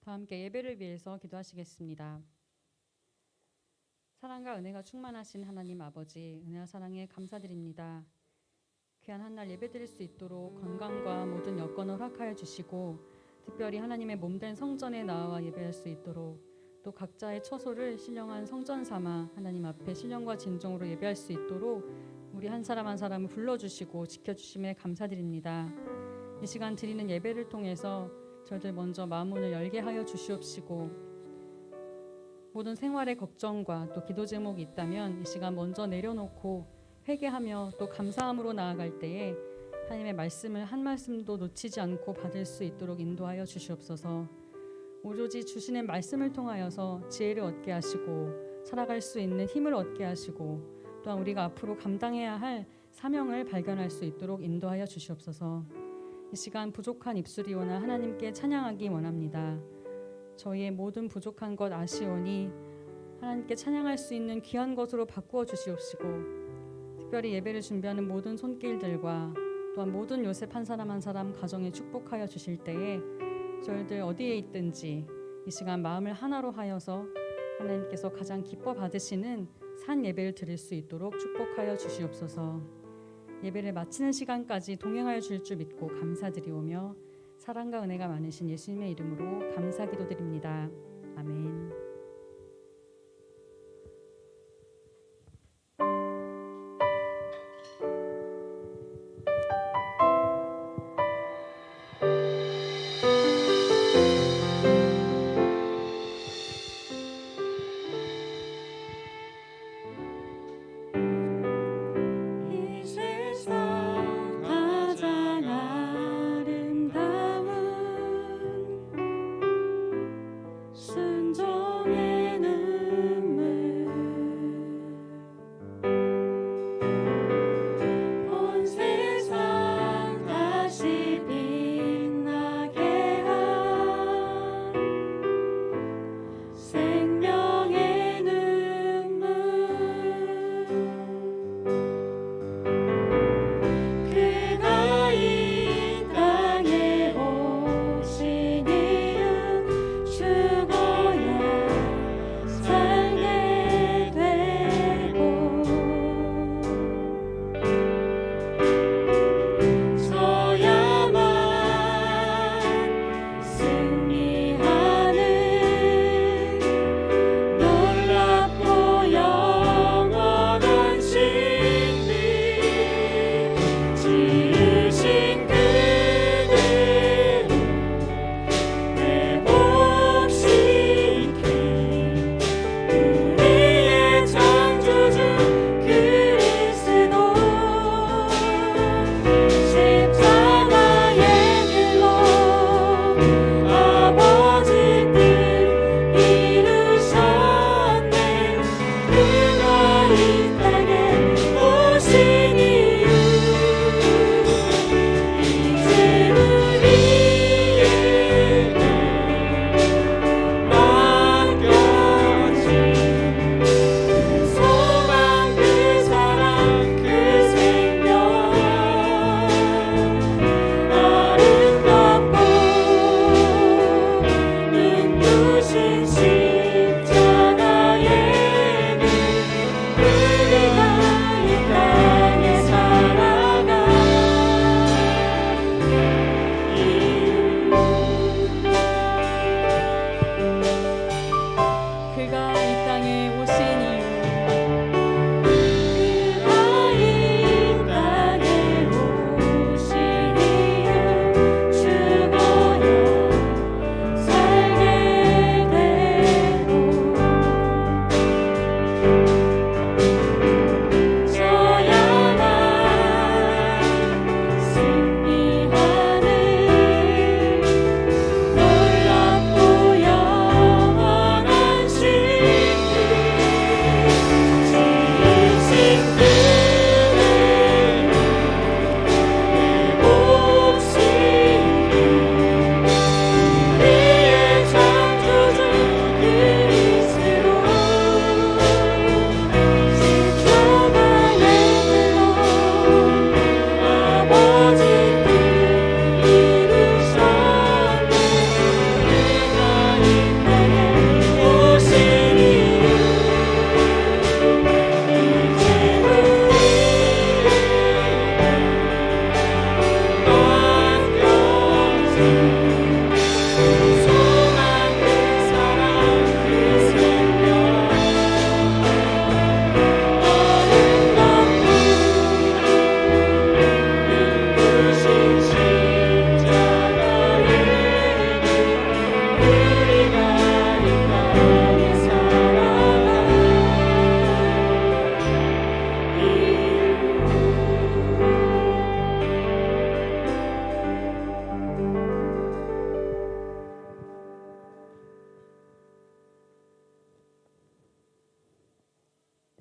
다 함께 예배를 위해서 기도하시겠습니다. 사랑과 은혜가 충만하신 하나님 아버지, 은혜와 사랑에 감사드립니다. 귀한 한날 예배드릴 수 있도록 건강과 모든 여건을 허락하여 주시고, 특별히 하나님의 몸된 성전에 나와 예배할 수 있도록, 또 각자의 처소를 신령한 성전 삼아 하나님 앞에 신령과 진정으로 예배할 수 있도록 우리 한 사람 한 사람을 불러주시고 지켜주심에 감사드립니다. 이 시간 드리는 예배를 통해서 저희들 먼저 마음문을 열게 하여 주시옵시고, 모든 생활의 걱정과 또 기도 제목이 있다면 이 시간 먼저 내려놓고 회개하며 또 감사함으로 나아갈 때에 하나님의 말씀을 한 말씀도 놓치지 않고 받을 수 있도록 인도하여 주시옵소서. 오로지 주시는 말씀을 통하여서 지혜를 얻게 하시고 살아갈 수 있는 힘을 얻게 하시고, 또한 우리가 앞으로 감당해야 할 사명을 발견할 수 있도록 인도하여 주시옵소서. 이 시간 부족한 입술이오나 하나님께 찬양하기 원합니다. 저희의 모든 부족한 것 아시오니 하나님께 찬양할 수 있는 귀한 것으로 바꾸어 주시옵시고, 특별히 예배를 준비하는 모든 손길들과 또한 모든 요셉 한 사람 한 사람 가정에 축복하여 주실 때에 저희들 어디에 있든지 이 시간 마음을 하나로 하여서 하나님께서 가장 기뻐 받으시는 산 예배를 드릴 수 있도록 축복하여 주시옵소서. 예배를 마치는 시간까지 동행하여 줄 줄 믿고 감사드리오며 사랑과 은혜가 많으신 예수님의 이름으로 감사 기도드립니다. 아멘. 순종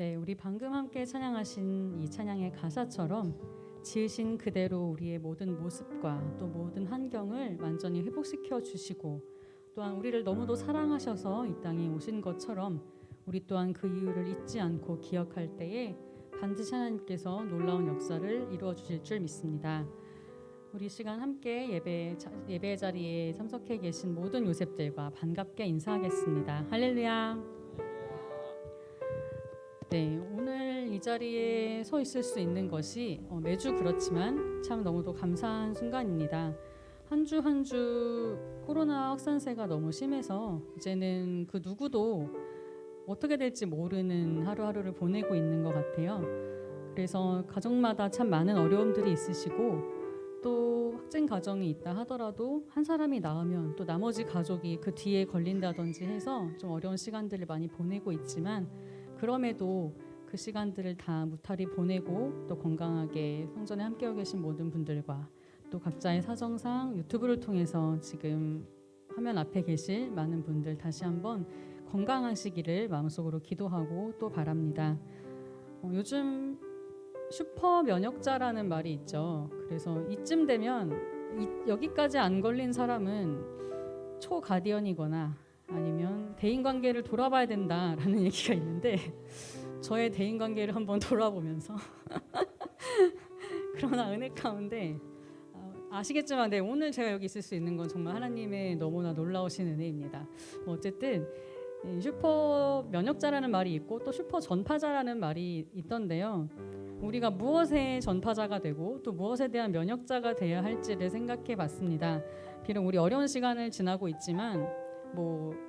네, 우리 방금 함께 찬양하신 이 찬양의 가사처럼 지으신 그대로 우리의 모든 모습과 또 모든 환경을 완전히 회복시켜 주시고 또한 우리를 너무도 사랑하셔서 이 땅에 오신 것처럼 우리 또한 그 이유를 잊지 않고 기억할 때에 반드시 하나님께서 놀라운 역사를 이루어 주실 줄 믿습니다. 우리 시간 함께 예배 자리에 참석해 계신 모든 요셉들과 반갑게 인사하겠습니다. 할렐루야. 네, 오늘 이 자리에 서 있을 수 있는 것이 매주 그렇지만 참 너무도 감사한 순간입니다. 한 주 한 주 코로나 확산세가 너무 심해서 이제는 그 누구도 어떻게 될지 모르는 하루하루를 보내고 있는 것 같아요. 그래서 가정마다 참 많은 어려움들이 있으시고 또 확진 가정이 있다 하더라도 한 사람이 나으면 또 나머지 가족이 그 뒤에 걸린다든지 해서 좀 어려운 시간들을 많이 보내고 있지만 그럼에도 그 시간들을 다 무탈히 보내고 또 건강하게 성전에 함께하고 계신 모든 분들과 또 각자의 사정상 유튜브를 통해서 지금 화면 앞에 계실 많은 분들 다시 한번 건강하시기를 마음속으로 기도하고 또 바랍니다. 요즘 슈퍼 면역자라는 말이 있죠. 그래서 이쯤 되면 여기까지 안 걸린 사람은 초가디언이거나 아니면 대인관계를 돌아봐야 된다라는 얘기가 있는데 저의 대인관계를 한번 돌아보면서 그러나 은혜 가운데 아시겠지만 오늘 제가 여기 있을 수 있는 건 정말 하나님의 너무나 놀라우신 은혜입니다. 어쨌든 슈퍼 면역자라는 말이 있고 또 슈퍼 전파자라는 말이 있던데요. 우리가 무엇의 전파자가 되고 또 무엇에 대한 면역자가 돼야 할지를 생각해 봤습니다. 비록 우리 어려운 시간을 지나고 있지만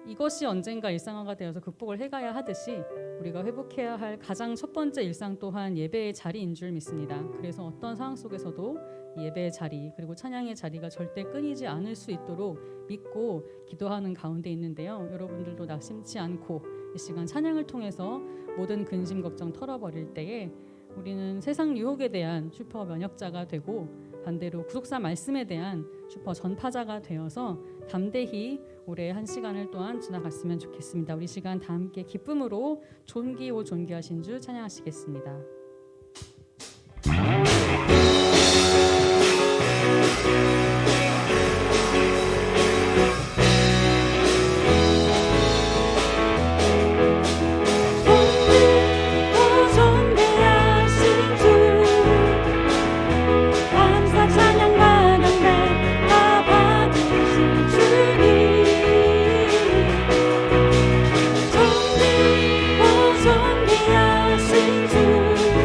이것이 언젠가 일상화가 되어서 극복을 해가야 하듯이 우리가 회복해야 할 가장 첫 번째 일상 또한 예배의 자리인 줄 믿습니다. 그래서 어떤 상황 속에서도 예배의 자리 그리고 찬양의 자리가 절대 끊이지 않을 수 있도록 믿고 기도하는 가운데 있는데요. 여러분들도 낙심치 않고 이 시간 찬양을 통해서 모든 근심 걱정 털어버릴 때에 우리는 세상 유혹에 대한 슈퍼 면역자가 되고 반대로 구속사 말씀에 대한 슈퍼 전파자가 되어서 담대히 올해 한 시간을 또한 지나갔으면 좋겠습니다. 우리 시간 다 함께 기쁨으로 존귀 존귀하신 주 찬양하시겠습니다. 존귀하신 주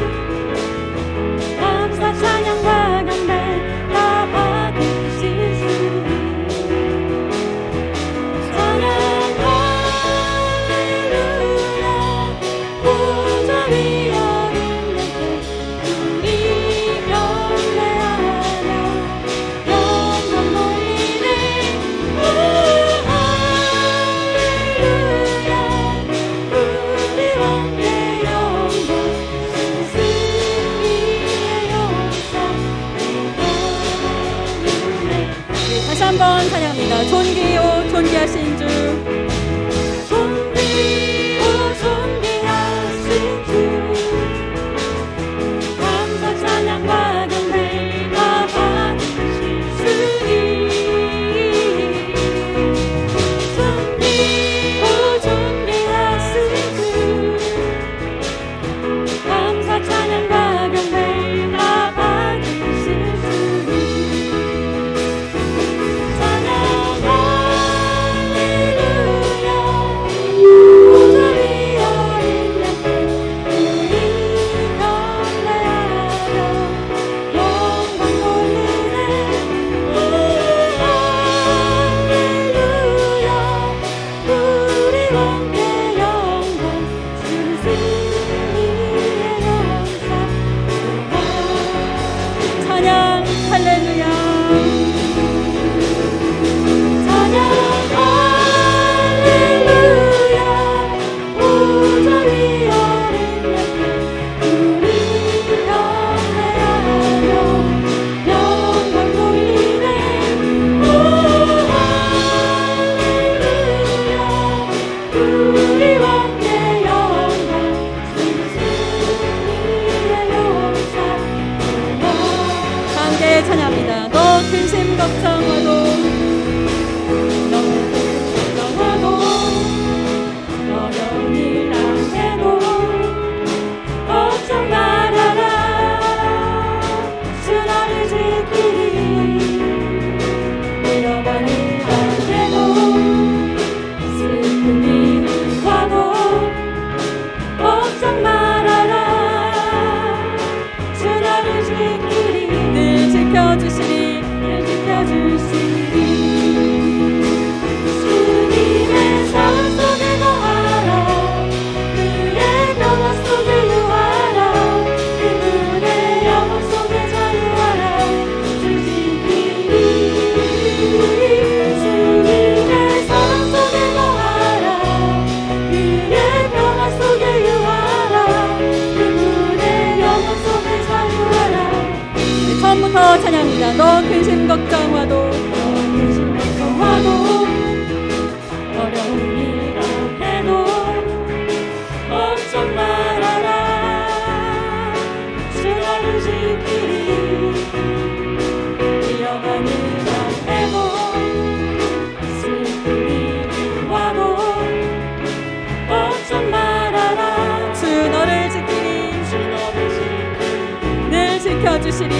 지켜주시리.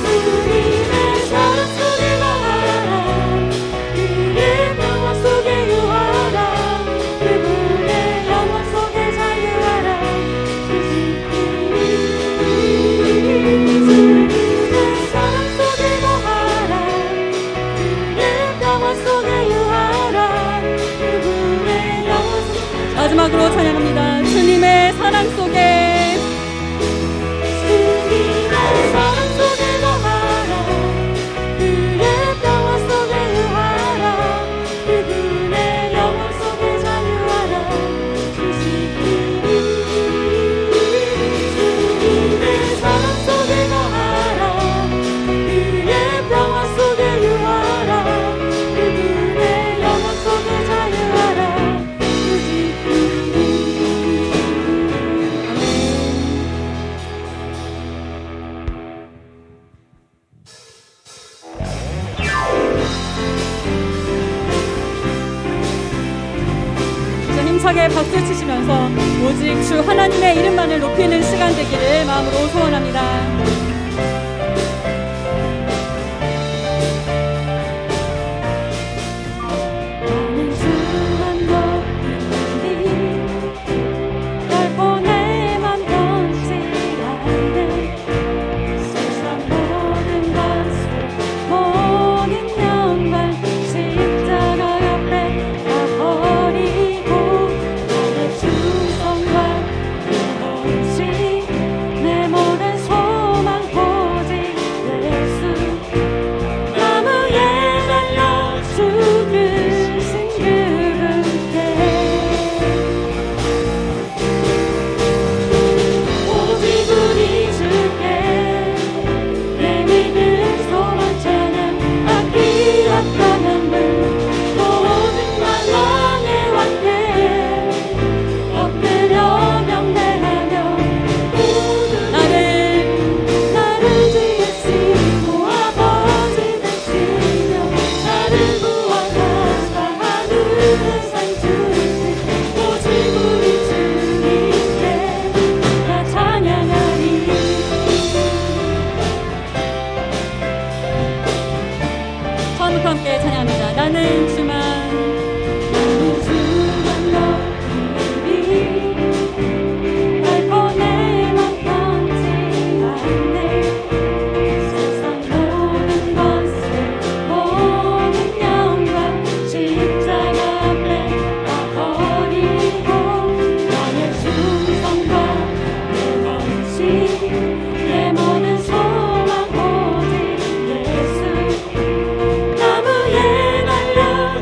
주님의 사랑 속에 거하라. 그의 평화 속에 유하라. 그분의 영원 속에 자유하라. 주님의 사랑 속에 거하라. 그의 평화 속에 유하라. 그분의 영원 속에 마지막으로 찬양합니다. 주님의 사랑 속에, 주님의 사랑 속에 거하라. 그의 평화 속에 유하라. 그분의 영원 속에 자유하라. 주님의 사랑 속에 거하라. 그의 평화 속에 유하라. 그분의 영원 속에 자유하라. 이제 힘차게 박수 치시면서 오직 주 하나님의 이름만을 높이는 시간 되기를 마음으로 소원합니다. 나는 주만 높이니 결코 내만 변치 않네. 세상 모든 것을 모든 영광 십자가 옆에 다 버리고 나의 충성과 온신 내 모든 소망 오직 예수 나무에 달려 죽으신 그분께 오직 우리 주께 내 믿음 소망 찬양 아끼었던 한물 모든 만왕의 왕께 엎드려 경배하며 모든 나를 지으시고 아버지 되시며 나를 구원하사 하늘의 산 주신 오직 우리 주님께 나 찬양하리. 처음부터 함께 찬양합니다. 나는 주만, 나는 주만 높이리 결코 내만 변치 않네. 세상 모든 것을 모든 영광 십자가 앞에 다 버리고 나의 충성과 내 원신 내 모든 소망 오직 예수 나무에 달려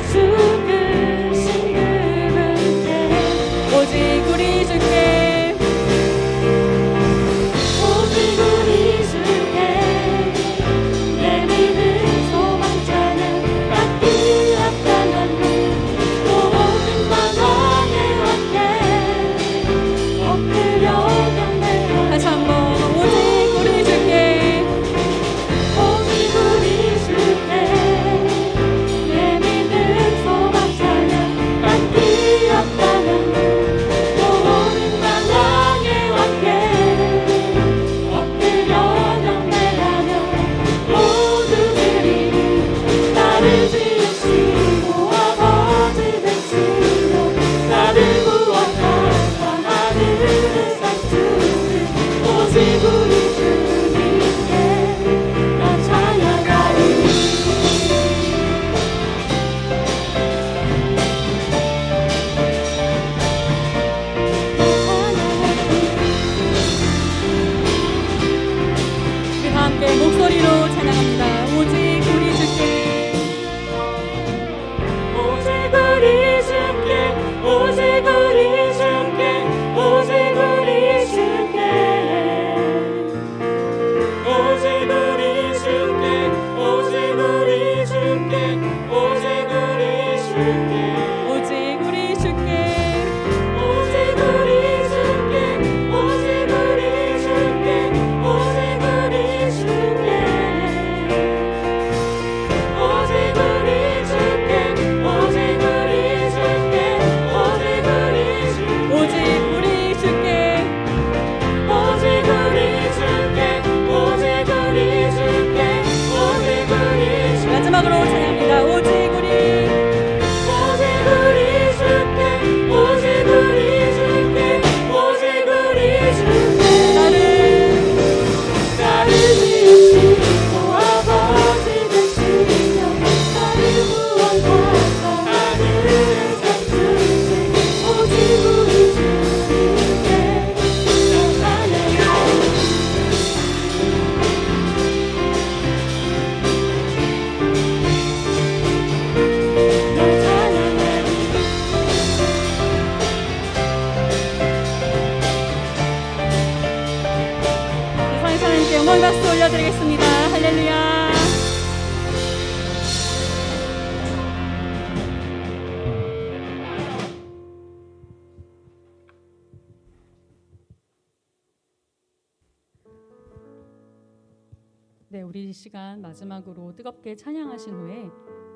우리 시간 마지막으로 뜨겁게 찬양하신 후에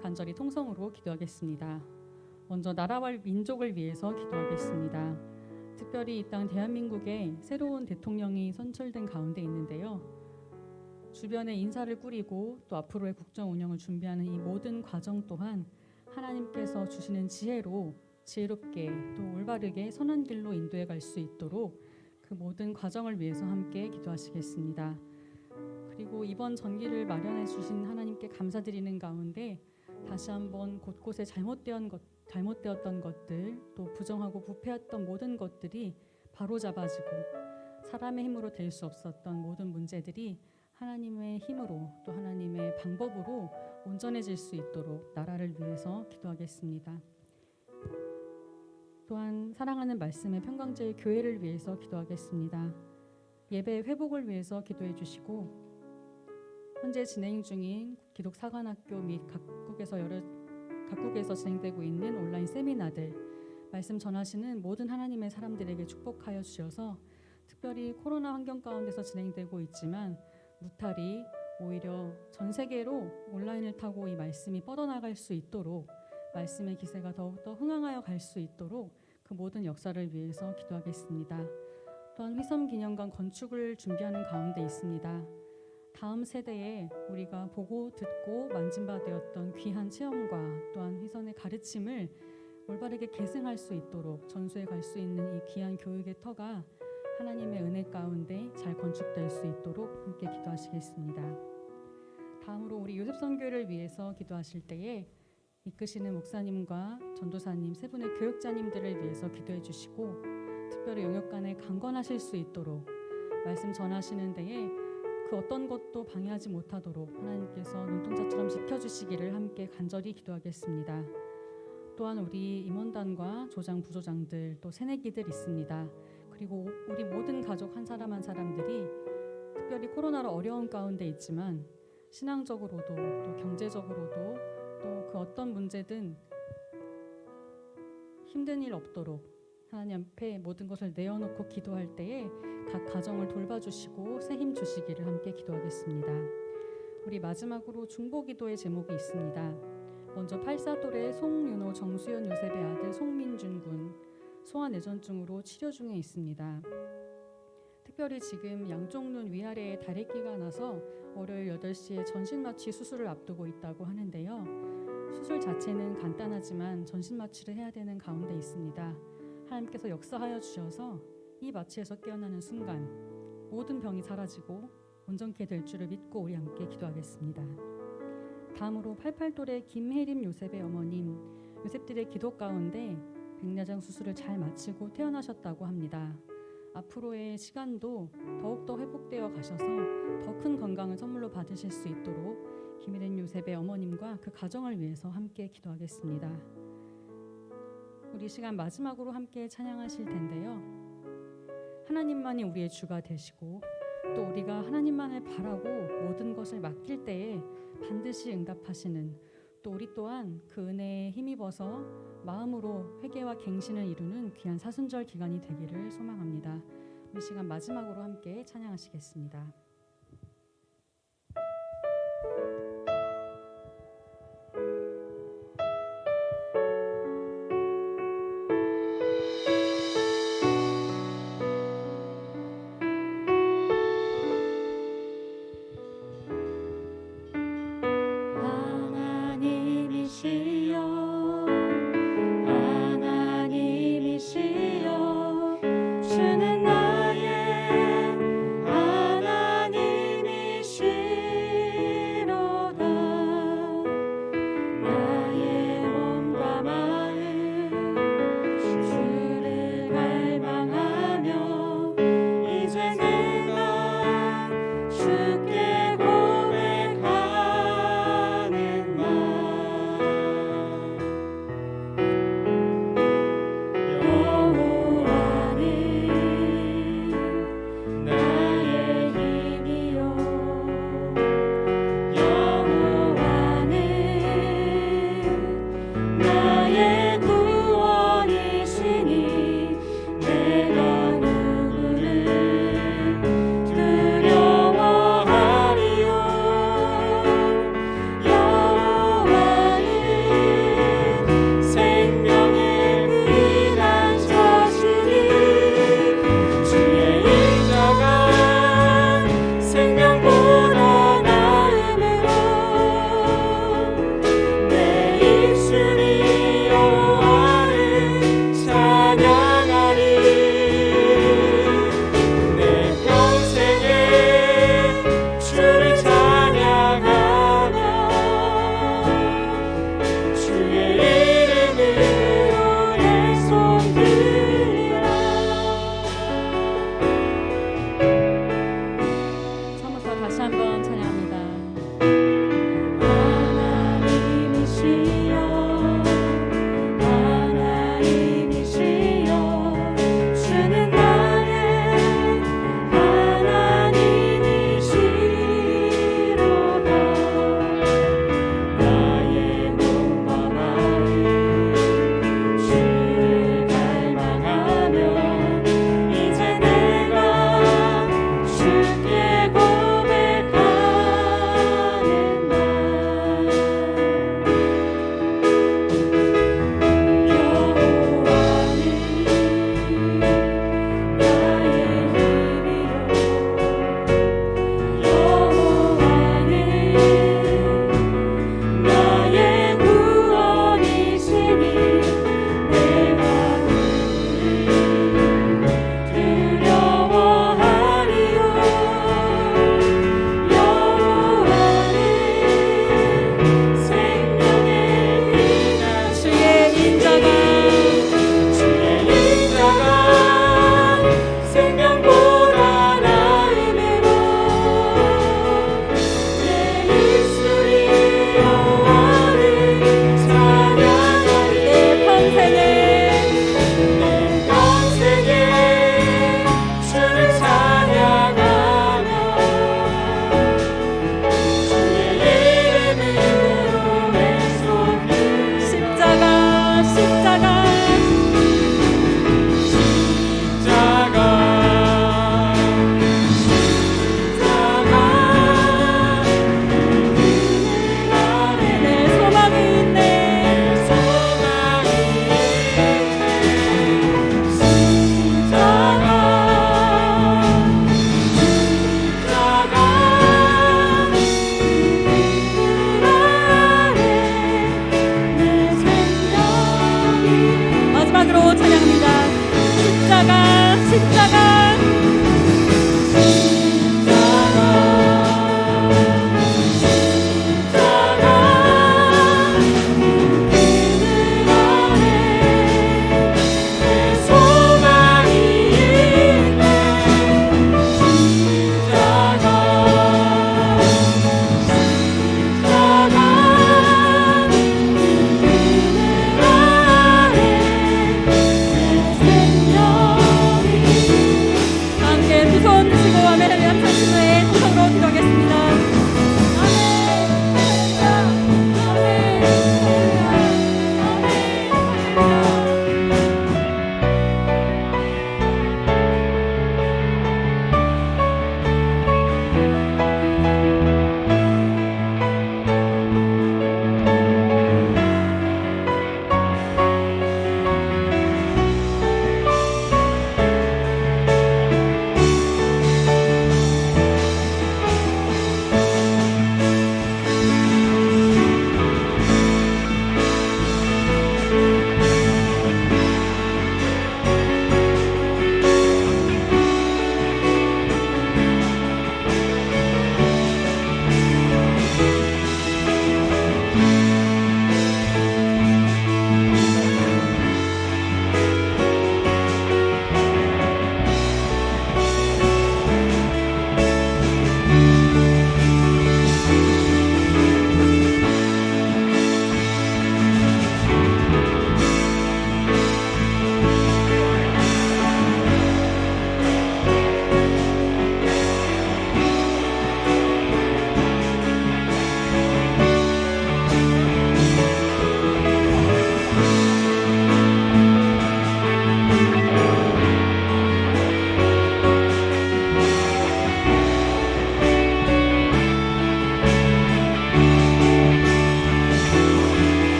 간절히 통성으로 기도하겠습니다. 먼저 나라와 민족을 위해서 기도하겠습니다. 특별히 이 땅 대한민국에 새로운 대통령이 선출된 가운데 있는데요. 주변에 인사를 꾸리고 또 앞으로의 국정 운영을 준비하는 이 모든 과정 또한 하나님께서 주시는 지혜로 지혜롭게 또 올바르게 선한 길로 인도해 갈 수 있도록 그 모든 과정을 위해서 함께 기도하시겠습니다. 그리고 이번 전기를 마련해 주신 하나님께 감사드리는 가운데 다시 한번 곳곳에 잘못되었던 것들 또 부정하고 부패했던 모든 것들이 바로잡아지고 사람의 힘으로 될 수 없었던 모든 문제들이 하나님의 힘으로 또 하나님의 방법으로 온전해질 수 있도록 나라를 위해서 기도하겠습니다. 또한 사랑하는 말씀의 평강제일 교회를 위해서 기도하겠습니다. 예배 회복을 위해서 기도해 주시고 현재 진행 중인 기독 사관학교 및 각국에서 진행되고 있는 온라인 세미나들 말씀 전하시는 모든 하나님의 사람들에게 축복하여 주셔서 특별히 코로나 환경 가운데서 진행되고 있지만 무탈이 오히려 전 세계로 온라인을 타고 이 말씀이 뻗어나갈 수 있도록 말씀의 기세가 더욱더 흥황하여 갈 수 있도록 그 모든 역사를 위해서 기도하겠습니다. 또한 휘섬기념관 건축을 준비하는 가운데 있습니다. 다음 세대에 우리가 보고 듣고 만진 바 되었던 귀한 체험과 또한 휘선의 가르침을 올바르게 계승할 수 있도록 전수해 갈 수 있는 이 귀한 교육의 터가 하나님의 은혜 가운데 잘 건축될 수 있도록 함께 기도하시겠습니다. 다음으로 우리 요셉선교회를 위해서 기도하실 때에 이끄시는 목사님과 전도사님 세 분의 교육자님들을 위해서 기도해 주시고 특별히 영역간에 강건하실 수 있도록 말씀 전하시는 데에 그 어떤 것도 방해하지 못하도록 하나님께서 눈동자처럼 지켜주시기를 함께 간절히 기도하겠습니다. 또한 우리 임원단과 조장, 부조장들 또 새내기들 있습니다. 그리고 우리 모든 가족 한 사람 한 사람들이 특별히 코로나로 어려운 가운데 있지만 신앙적으로도 또 경제적으로도 또 그 어떤 문제든 힘든 일 없도록 하나님 앞에 모든 것을 내어놓고 기도할 때에 각 가정을 돌봐주시고 새 힘 주시기를 함께 기도하겠습니다. 우리 마지막으로 중보기도의 제목이 있습니다. 먼저 84돌의 송윤호 정수연 요셉의 아들 송민준 군 소아내전증으로 치료 중에 있습니다. 특별히 지금 양쪽 눈 위아래에 다래끼가 나서 월요일 8시에 전신마취 수술을 앞두고 있다고 하는데요. 수술 자체는 간단하지만 전신마취를 해야 되는 가운데 있습니다. 하나님께서 역사하여 주셔서 이 마취에서 깨어나는 순간 모든 병이 사라지고 온전케 될 줄을 믿고 우리 함께 기도하겠습니다. 다음으로 88돌의 김혜림 요셉의 어머님 요셉들의 기도 가운데 백내장 수술을 잘 마치고 태어나셨다고 합니다. 앞으로의 시간도 더욱더 회복되어 가셔서 더 큰 건강을 선물로 받으실 수 있도록 김혜림 요셉의 어머님과 그 가정을 위해서 함께 기도하겠습니다. 우리 시간 마지막으로 함께 찬양하실 텐데요. 하나님만이 우리의 주가 되시고 또 우리가 하나님만을 바라고 모든 것을 맡길 때에 반드시 응답하시는 또 우리 또한 그 은혜에 힘입어서 마음으로 회개와 갱신을 이루는 귀한 사순절 기간이 되기를 소망합니다. 우리 시간 마지막으로 함께 찬양하시겠습니다. 하나님이시여 주는 나의 하나님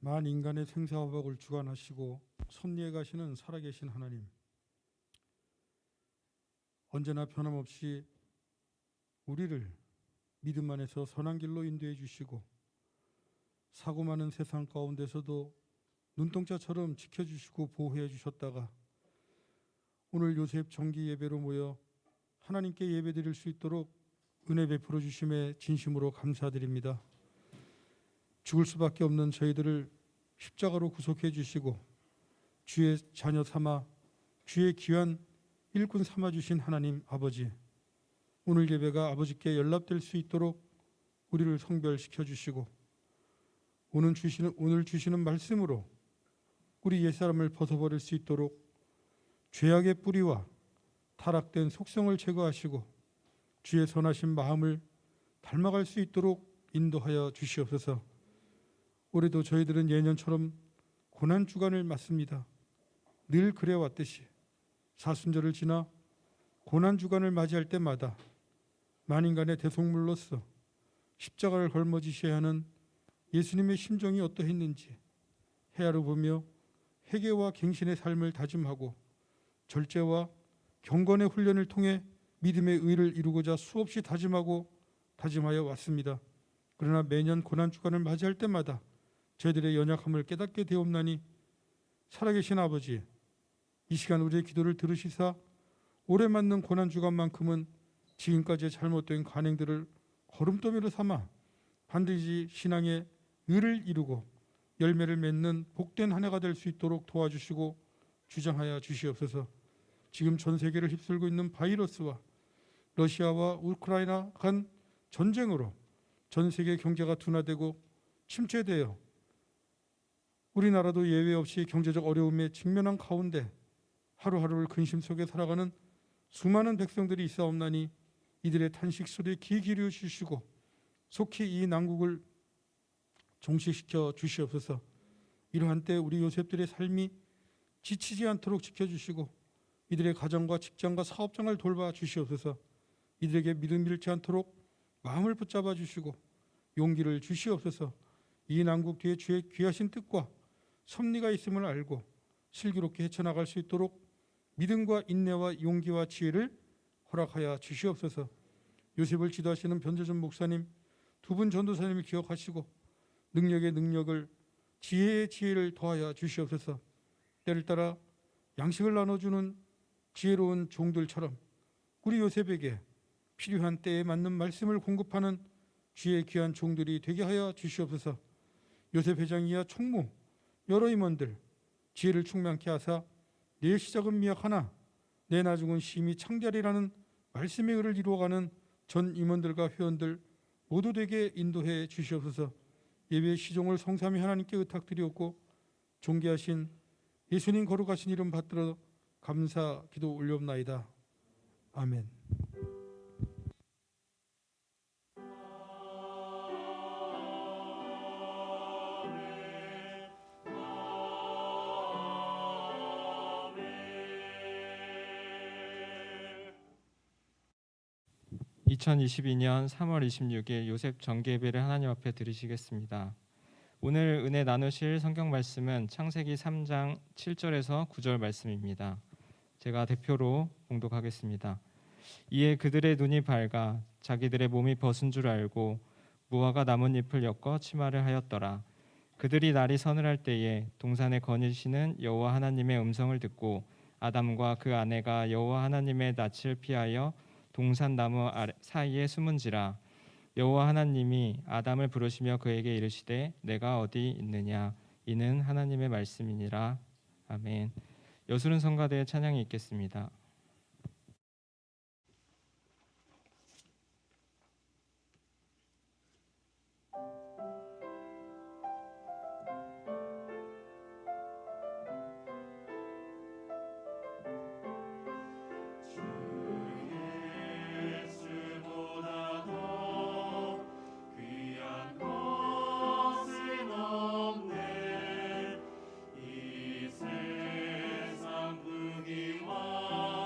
만 인간의 생사화복을 주관하시고 섭리해 가시는 살아계신 하나님, 언제나 변함없이 우리를 믿음 안에서 선한 길로 인도해 주시고 사고 많은 세상 가운데서도 눈동자처럼 지켜주시고 보호해 주셨다가 오늘 요셉 정기 예배로 모여 하나님께 예배드릴 수 있도록 은혜 베풀어 주심에 진심으로 감사드립니다. 죽을 수밖에 없는 저희들을 십자가로 구속해 주시고 주의 자녀 삼아 주의 귀한 일꾼 삼아 주신 하나님 아버지, 오늘 예배가 아버지께 연락될 수 있도록 우리를 성별시켜 주시고 오늘 주시는 말씀으로 우리 옛사람을 벗어버릴 수 있도록 죄악의 뿌리와 타락된 속성을 제거하시고 주의 선하신 마음을 닮아갈 수 있도록 인도하여 주시옵소서. 올해도 저희들은 예년처럼 고난주간을 맞습니다. 늘 그래왔듯이 사순절을 지나 고난주간을 맞이할 때마다 만인간의 대속물로서 십자가를 걸머지셔야 하는 예수님의 심정이 어떠했는지 헤아려 보며 회개와 갱신의 삶을 다짐하고 절제와 경건의 훈련을 통해 믿음의 의를 이루고자 수없이 다짐하여 왔습니다. 그러나 매년 고난주간을 맞이할 때마다 저희들의 연약함을 깨닫게 되옵나니 살아계신 아버지, 이 시간 우리의 기도를 들으시사 올해 맞는 고난주간만큼은 지금까지의 잘못된 관행들을 걸음더미로 삼아 반드시 신앙의 의를 이루고 열매를 맺는 복된 한 해가 될 수 있도록 도와주시고 주장하여 주시옵소서. 지금 전 세계를 휩쓸고 있는 바이러스와 러시아와 우크라이나 간 전쟁으로 전 세계 경제가 둔화되고 침체되어 우리나라도 예외 없이 경제적 어려움에 직면한 가운데 하루하루를 근심 속에 살아가는 수많은 백성들이 있사옵나니 이들의 탄식 소리에 귀 기울여 주시고 속히 이 난국을 종식시켜 주시옵소서. 이러한 때 우리 요셉들의 삶이 지치지 않도록 지켜주시고 이들의 가정과 직장과 사업장을 돌봐 주시옵소서. 이들에게 믿음 잃지 않도록 마음을 붙잡아 주시고 용기를 주시옵소서. 이 난국 뒤에 주의 귀하신 뜻과 섭리가 있음을 알고 슬기롭게 헤쳐나갈 수 있도록 믿음과 인내와 용기와 지혜를 허락하여 주시옵소서. 요셉을 지도하시는 변재준 목사님, 두 분 전도사님을 기억하시고 능력의 능력을, 지혜의 지혜를 더하여 주시옵소서. 때를 따라 양식을 나눠주는 지혜로운 종들처럼 우리 요셉에게 필요한 때에 맞는 말씀을 공급하는 주의 귀한 종들이 되게 하여 주시옵소서. 요셉 회장이야 총무, 여러 임원들 지혜를 충만케 하사 내 시작은 미약하나 내 나중은 심히 창대하리라는 말씀의 의를 이루어가는 전 임원들과 회원들 모두 되게 인도해 주시옵소서. 예배의 시종을 성삼위 하나님께 의탁드리옵고 존귀하신 예수님 거룩하신 이름 받들어 감사 기도 올려옵나이다. 아멘. (2022년 3월 26일) 요셉 정기예배를 하나님 앞에 드리시겠습니다. 오늘 은혜 나누실 성경 말씀은 창세기 3장 7절에서 9절 말씀입니다. 제가 대표로 봉독하겠습니다. 이에 그들의 눈이 밝아 자기들의 몸이 벗은 줄 알고 무화과 나뭇잎을 엮어 치마를 하였더라. 그들이 날이 서늘할 때에 동산에 거니시는 여호와 하나님의 음성을 듣고 아담과 그 아내가 여호와 하나님의 낯을 피하여 동산 나무 사이에 숨은지라. 여호와 하나님이 아담을 부르시며 그에게 이르시되 내가 어디 있느냐. 이는 하나님의 말씀이니라. 아멘. 여수른 성가대의 찬양이 있겠습니다. 세상 부귀와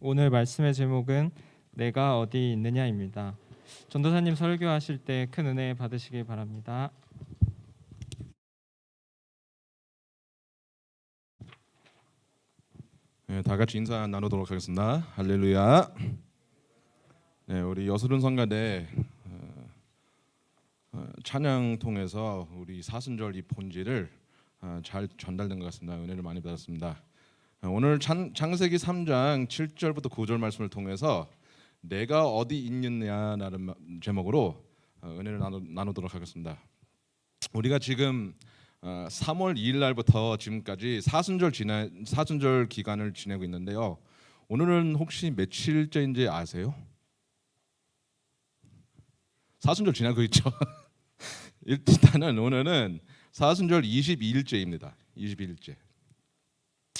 오늘 말씀의 제목은 내가 어디 있느냐입니다. 전도사님 설교하실 때 큰 은혜 받으시길 바랍니다. 네, 다 같이 인사 나누도록 하겠습니다. 할렐루야. 네, 우리 여수른 성가대 찬양 통해서 우리 사순절 이 본질을 잘 전달된 것 같습니다. 은혜를 많이 받았습니다. 오늘 창세기 3장 7절부터 9절 말씀을 통해서 내가 어디 있느냐라는 제목으로 은혜를 나누도록 하겠습니다. 우리가 지금 3월 2일 날부터 지금까지 사순절 기간을 지내고 있는데요. 오늘은 혹시 며칠째인지 아세요? 사순절 지나고 있죠. 일단은 오늘은 사순절 22일째입니다. 22일째.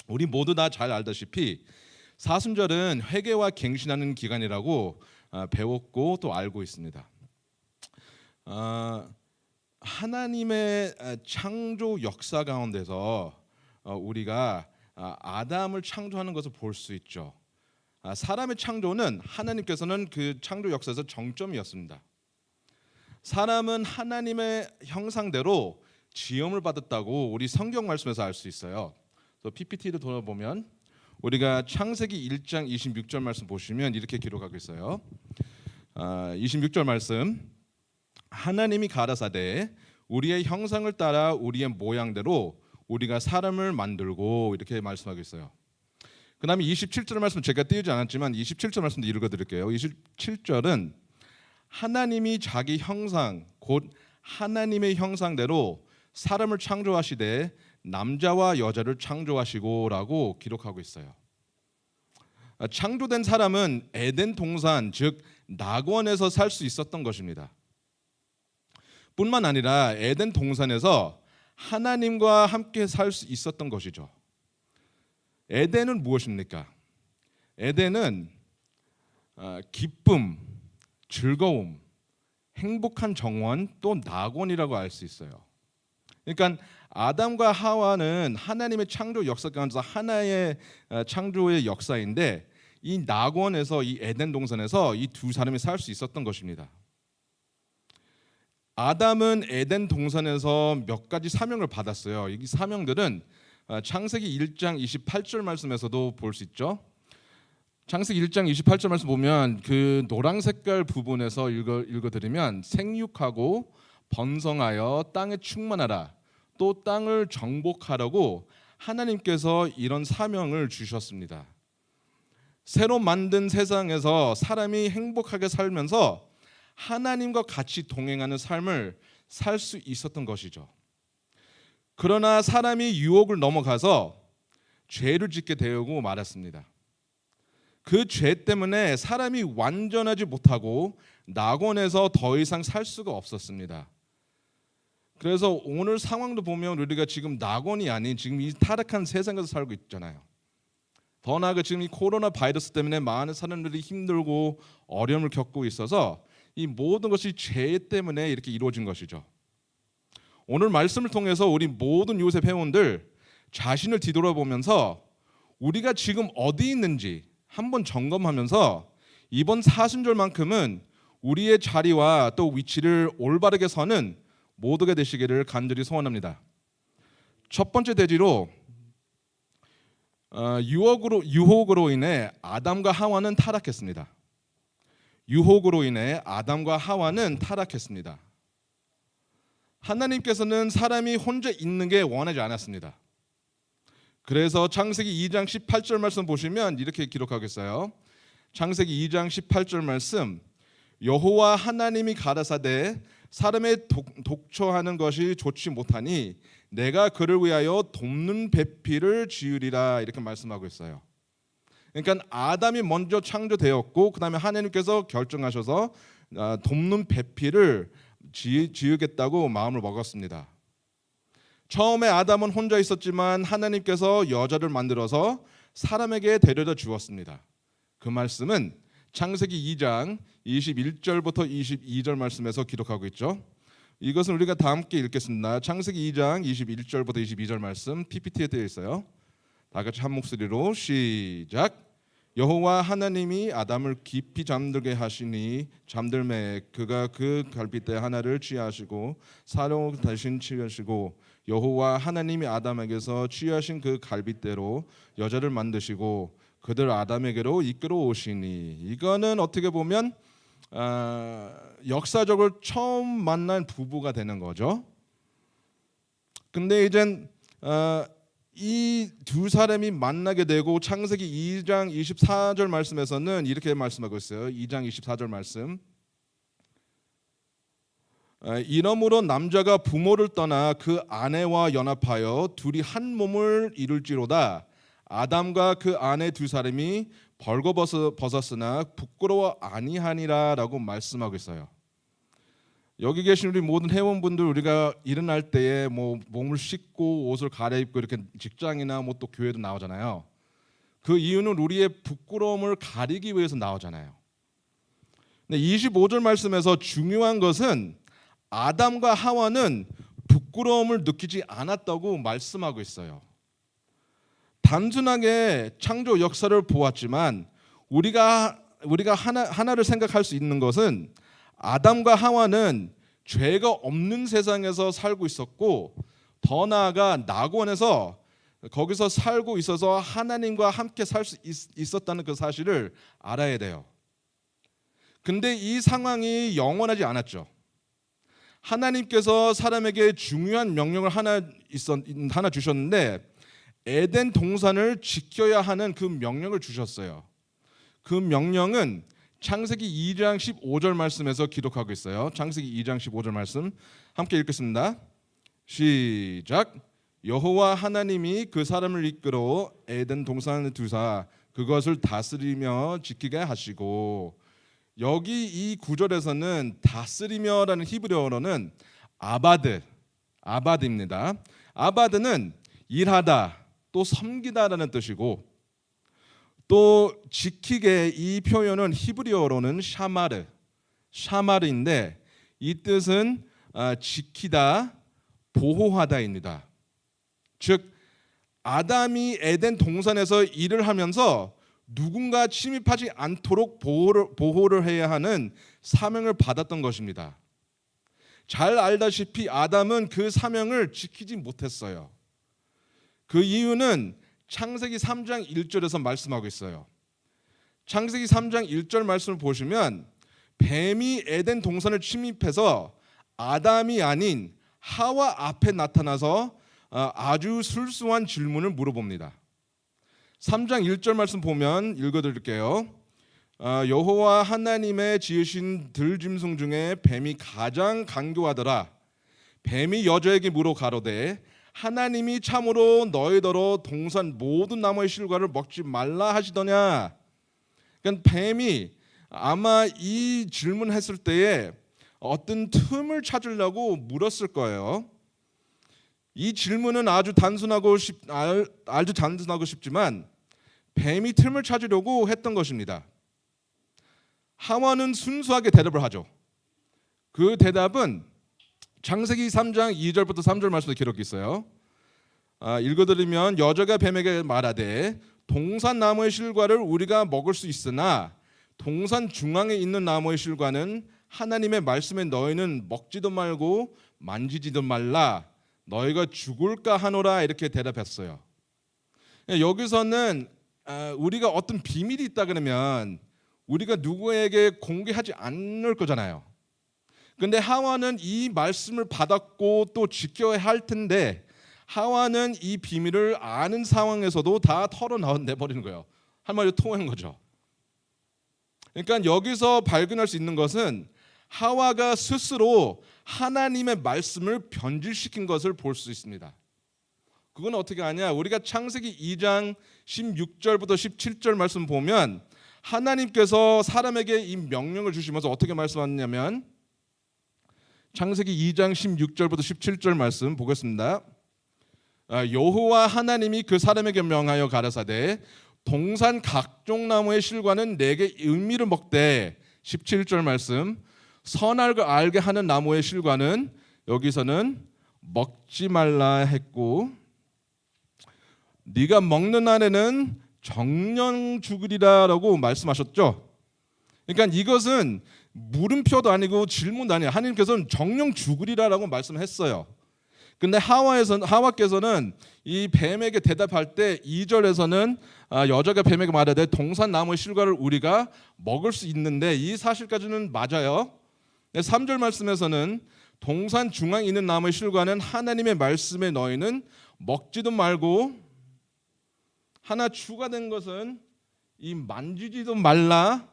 우리 모두 다 잘 알다시피 사순절은 회개와 갱신하는 기간이라고 배웠고 또 알고 있습니다. 하나님의 창조 역사 가운데서 우리가 아담을 창조하는 것을 볼 수 있죠. 사람의 창조는 하나님께서는 그 창조 역사에서 정점이었습니다. 사람은 하나님의 형상대로 지음을 받았다고 우리 성경 말씀에서 알 수 있어요. 또 PPT를 돌아보면 우리가 창세기 1장 26절 말씀 보시면 이렇게 기록하고 있어요. 26절 말씀, 하나님이 가라사대 우리의 형상을 따라 우리의 모양대로 우리가 사람을 만들고, 이렇게 말씀하고 있어요. 그 다음에 27절 말씀 제가 띄우지 않았지만 27절 말씀도 읽어드릴게요. 27절은 하나님이 자기 형상 곧 하나님의 형상대로 사람을 창조하시되 남자와 여자를 창조하시고라고 기록하고 있어요. 창조된 사람은 에덴 동산 즉 낙원에서 살 수 있었던 것입니다. 뿐만 아니라 에덴 동산에서 하나님과 함께 살 수 있었던 것이죠. 에덴은 무엇입니까? 에덴은 기쁨, 즐거움, 행복한 정원, 또 낙원이라고 알 수 있어요. 그러니까 아담과 하와는 하나님의 창조 역사 가운데서 하나의 창조의 역사인데, 이 낙원에서, 이 에덴 동산에서 이 두 사람이 살 수 있었던 것입니다. 아담은 에덴 동산에서 몇 가지 사명을 받았어요. 이 사명들은 창세기 1장 28절 말씀에서도 볼 수 있죠. 창세기 1장 28절 말씀 보면 그 노란 색깔 부분에서 읽어드리면 생육하고 번성하여 땅에 충만하라, 또 땅을 정복하라고 하나님께서 이런 사명을 주셨습니다. 새로 만든 세상에서 사람이 행복하게 살면서 하나님과 같이 동행하는 삶을 살 수 있었던 것이죠. 그러나 사람이 유혹을 넘어가서 죄를 짓게 되고 말았습니다. 그 죄 때문에 사람이 완전하지 못하고 낙원에서 더 이상 살 수가 없었습니다. 그래서 오늘 상황도 보면 우리가 지금 낙원이 아닌 지금 이 타락한 세상에서 살고 있잖아요. 더 나아가 지금 이 코로나 바이러스 때문에 많은 사람들이 힘들고 어려움을 겪고 있어서 이 모든 것이 죄 때문에 이렇게 이루어진 것이죠. 오늘 말씀을 통해서 우리 모든 요셉 회원들 자신을 뒤돌아보면서 우리가 지금 어디 있는지 한번 점검하면서 이번 사순절만큼은 우리의 자리와 또 위치를 올바르게 서는 모두가 되시기를 간절히 소원합니다. 첫 번째 대지로 유혹으로 인해 아담과 하와는 타락했습니다. 유혹으로 인해 아담과 하와는 타락했습니다. 하나님께서는 사람이 혼자 있는 게 원하지 않았습니다. 그래서 창세기 2장 18절 말씀 보시면 이렇게 기록하고 있어요. 창세기 2장 18절 말씀, 여호와 하나님이 가라사대 사람의 독처하는 것이 좋지 못하니 내가 그를 위하여 돕는 배필을 지으리라, 이렇게 말씀하고 있어요. 그러니까 아담이 먼저 창조되었고 그 다음에 하나님께서 결정하셔서 돕는 배필을 지으겠다고 마음을 먹었습니다. 처음에 아담은 혼자 있었지만 하나님께서 여자를 만들어서 사람에게 데려다 주었습니다. 그 말씀은 창세기 2장 21절부터 22절 말씀에서 기록하고 있죠. 이것은 우리가 다 함께 읽겠습니다. 창세기 2장 21절부터 22절 말씀 PPT에 되어 있어요. 다 같이 한 목소리로 시작. 여호와 하나님이 아담을 깊이 잠들게 하시니 잠들매 그가 그 갈빗대 하나를 취하시고 사로 대신 취하시고 여호와 하나님이 아담에게서 취하신 그 갈빗대로 여자를 만드시고 그들 아담에게로 이끌어 오시니 이거는 어떻게 보면 역사적으로 처음 만난 부부가 되는 거죠. 근데 이젠 이 두 사람이 만나게 되고 창세기 2장 24절 말씀에서는 이렇게 말씀하고 있어요. 2장 24절 말씀. 이러므로 남자가 부모를 떠나 그 아내와 연합하여 둘이 한 몸을 이룰지로다. 아담과 그 아내 두 사람이 벌거벗었으나 부끄러워 아니하니라라고 말씀하고 있어요. 여기 계신 우리 모든 회원분들, 우리가 일어날 때에 뭐 몸을 씻고 옷을 갈아입고 이렇게 직장이나 뭐 또 교회도 나오잖아요. 그 이유는 우리의 부끄러움을 가리기 위해서 나오잖아요. 근데 25절 말씀에서 중요한 것은 아담과 하와는 부끄러움을 느끼지 않았다고 말씀하고 있어요. 단순하게 창조 역사를 보았지만 우리가 하나를 생각할 수 있는 것은 아담과 하와는 죄가 없는 세상에서 살고 있었고 더 나아가 낙원에서 거기서 살고 있어서 하나님과 함께 살 수 있었다는 그 사실을 알아야 돼요. 근데 이 상황이 영원하지 않았죠. 하나님께서 사람에게 중요한 명령을 하나 주셨는데 에덴 동산을 지켜야 하는 그 명령을 주셨어요. 그 명령은 창세기 2장 15절 말씀에서 기록하고 있어요. 창세기 2장 15절 말씀 함께 읽겠습니다. 시작. 여호와 하나님이 그 사람을 이끌어 에덴 동산을 두사 그것을 다스리며 지키게 하시고, 여기 이 구절에서는 다스리며라는 히브리어로는 아바드입니다. 아바드는 일하다 또 섬기다라는 뜻이고, 또 지키게 이 표현은 히브리어로는 샤마르인데 이 뜻은 지키다, 보호하다입니다. 즉 아담이 에덴 동산에서 일을 하면서 누군가 침입하지 않도록 보호를 해야 하는 사명을 받았던 것입니다. 잘 알다시피 아담은 그 사명을 지키지 못했어요. 그 이유는 창세기 3장 1절에서 말씀하고 있어요. 창세기 3장 1절 말씀을 보시면 뱀이 에덴 동산을 침입해서 아담이 아닌 하와 앞에 나타나서 아주 술수한 질문을 물어봅니다. 3장 1절 말씀 보면 읽어드릴게요. 여호와 하나님의 지으신 들짐승 중에 뱀이 가장 간교하더라. 뱀이 여자에게 물어 가로되 하나님이 참으로 너희더러 동산 모든 나무의 실과를 먹지 말라 하시더냐. 그러니까 뱀이 아마 이 질문했을 때에 어떤 틈을 찾으려고 물었을 거예요. 이 질문은 아주 단순하고 쉽지만 뱀이 틈을 찾으려고 했던 것입니다. 하와는 순수하게 대답을 하죠. 그 대답은 창세기 3장 2절부터 3절 말씀에 기록이 있어요. 읽어드리면 여자가 뱀에게 말하되 동산 나무의 실과를 우리가 먹을 수 있으나 동산 중앙에 있는 나무의 실과는 하나님의 말씀에 너희는 먹지도 말고 만지지도 말라. 너희가 죽을까 하노라. 이렇게 대답했어요. 여기서는 우리가 어떤 비밀이 있다 그러면 우리가 누구에게 공개하지 않을 거잖아요. 근데 하와는 이 말씀을 받았고 또 지켜야 할 텐데 하와는 이 비밀을 아는 상황에서도 다 털어내버리는 거예요. 한마디로 토한 거죠. 그러니까 여기서 발견할 수 있는 것은 하와가 스스로 하나님의 말씀을 변질시킨 것을 볼 수 있습니다. 그건 어떻게 하냐? 우리가 창세기 2장 16절부터 17절 말씀 보면 하나님께서 사람에게 이 명령을 주시면서 어떻게 말씀하냐면 창세기 2장 16절부터 17절 말씀 보겠습니다. 여호와 하나님이 그 사람에게 명하여 가라사대 동산 각종 나무의 실과는 내게 의미를 먹되 17절 말씀 선악을 알게 하는 나무의 실과는 여기서는 먹지 말라 했고 네가 먹는 날에는 정령 죽으리라라고 말씀하셨죠. 그러니까 이것은 물음표도 아니고 질문도 아니에요. 하나님께서는 정령 죽으리라라고 말씀했어요. 근데 하와께서는 이 뱀에게 대답할 때 2절에서는 여자가 뱀에게 말하되 동산 나무의 실과를 우리가 먹을 수 있는데 이 사실까지는 맞아요. 3절 말씀에서는 동산 중앙에 있는 나무의 실과는 하나님의 말씀에 너희는 먹지도 말고 하나 추가된 것은 이 만지지도 말라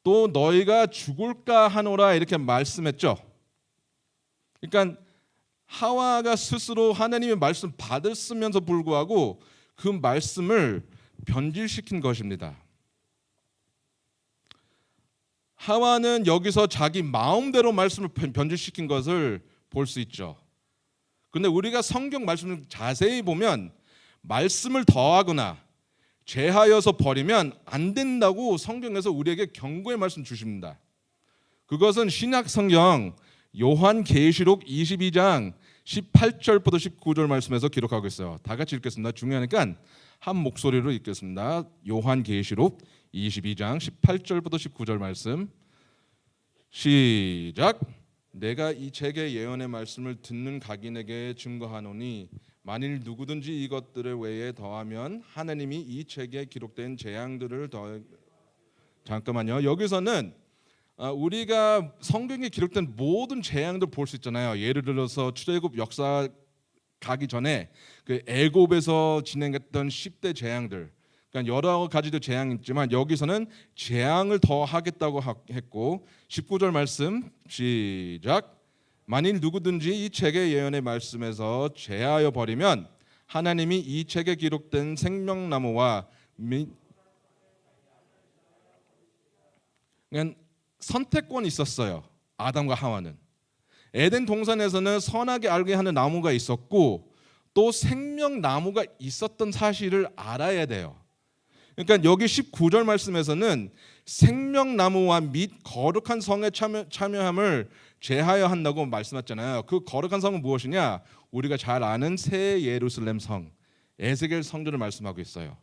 또 너희가 죽을까 하노라 이렇게 말씀했죠. 그러니까 하와가 스스로 하나님의 말씀 받았으면서 불구하고 그 말씀을 변질시킨 것입니다. 하와는 여기서 자기 마음대로 말씀을 변질시킨 것을 볼 수 있죠. 근데 우리가 성경 말씀을 자세히 보면 말씀을 더하거나 제하여서 버리면 안 된다고 성경에서 우리에게 경고의 말씀 주십니다. 그것은 신약 성경 요한계시록 22장 18절부터 19절 말씀에서 기록하고 있어요. 다 같이 읽겠습니다. 중요하니까 한 목소리로 읽겠습니다. 요한계시록 22장 18절부터 19절 말씀 시작. 내가 이 책의 예언의 말씀을 듣는 각인에게 증거하노니 만일 누구든지 이것들을 외에 더하면 하나님이 이 책에 기록된 재앙들을 잠깐만요. 여기서는 우리가 성경에 기록된 모든 재앙들 볼 수 있잖아요. 예를 들어서 출애굽 역사 가기 전에 그 애굽에서 진행했던 10대 재앙들, 그러니까 여러 가지도 재앙이 있지만 여기서는 재앙을 더 하겠다고 했고 19절 말씀 시작. 만일 누구든지 이 책의 예언의 말씀에서 제하여 버리면 하나님이 이 책에 기록된 생명나무와 그냥 선택권이 있었어요. 아담과 하와는 에덴 동산에서는 선하게 알게 하는 나무가 있었고 또 생명나무가 있었던 사실을 알아야 돼요. 그러니까 여기 19절 말씀에서는 생명나무와 및 거룩한 성에 참여함을 제하여 한다고 말씀하셨잖아요. 그 거룩한 성은 무엇이냐? 우리가 잘 아는 새 예루살렘 성, 에스겔 성전을 말씀하고 있어요.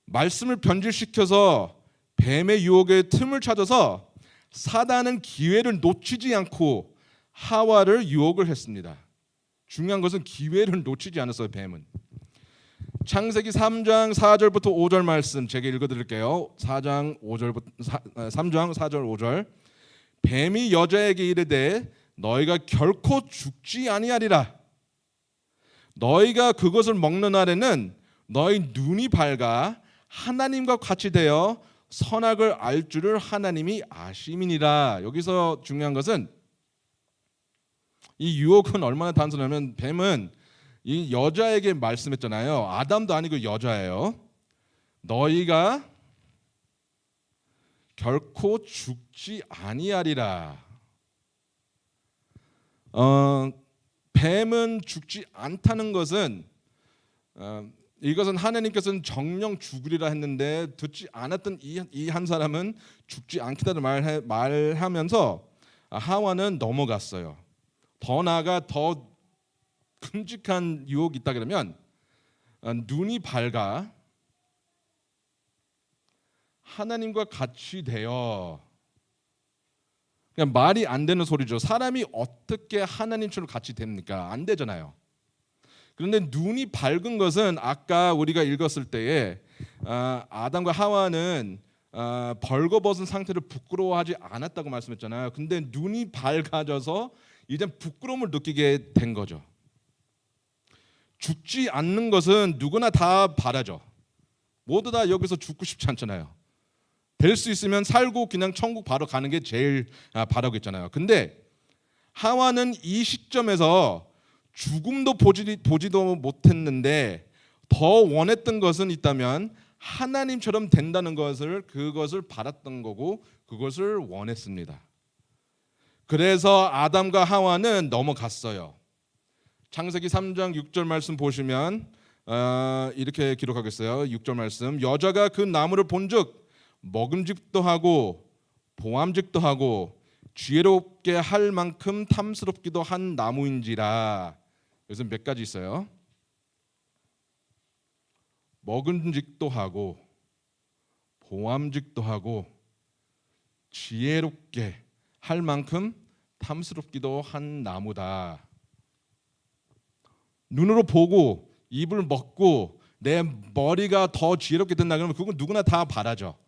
말씀을 변질시켜서 뱀의 유혹의 틈을 찾아서 사단은 기회를 놓치지 않고 하와를 유혹을 했습니다. 중요한 것은 기회를 놓치지 않았어요. 뱀은. 창세기 3장 4절부터 5절 말씀 제가 읽어드릴게요. 3장 4절 5절. 뱀이 여자에게 이르되 너희가 결코 죽지 아니하리라. 너희가 그것을 먹는 날에는 너희 눈이 밝아 하나님과 같이 되어 선악을 알 줄을 하나님이 아심이니라. 여기서 중요한 것은 이 유혹은 얼마나 단순하면 뱀은 이 여자에게 말씀했잖아요. 아담도 아니고 여자예요. 너희가 결코 죽지 아니하리라. 뱀은 죽지 않다는 것은 이것은 하나님께서는 정령 죽으리라 했는데 듣지 않았던 이 한 사람은 죽지 않겠다는 말하면서 하와는 넘어갔어요. 더 나아가 더 끔찍한 유혹이 있다 그러면 눈이 밝아 하나님과 같이 되어, 그냥 말이 안 되는 소리죠. 사람이 어떻게 하나님처럼 같이 됩니까? 안 되잖아요. 그런데 눈이 밝은 것은 아까 우리가 읽었을 때에 아담과 하와는 벌거벗은 상태를 부끄러워하지 않았다고 말씀했잖아요. 근데 눈이 밝아져서 이제 부끄러움을 느끼게 된 거죠. 죽지 않는 것은 누구나 다 바라죠. 모두 다 여기서 죽고 싶지 않잖아요. 될 수 있으면 살고 그냥 천국 바로 가는 게 제일 바라고 있잖아요. 근데 하와는 이 시점에서 죽음도 보지도 못했는데 더 원했던 것은 있다면 하나님처럼 된다는 그것을 바랐던 거고 그것을 원했습니다. 그래서 아담과 하와는 넘어갔어요. 창세기 3장 6절 말씀 보시면 이렇게 기록하겠어요. 6절 말씀. 여자가 그 나무를 본즉 먹음직도 하고 보암직도 하고 지혜롭게 할 만큼 탐스럽기도 한 나무인지라. 여기서 몇 가지 있어요. 먹은직도 하고 보암직도 하고 지혜롭게 할 만큼 탐스럽기도 한 나무다. 눈으로 보고 입을 먹고 내 머리가 더 지혜롭게 된다 그러면 그건 누구나 다 바라죠.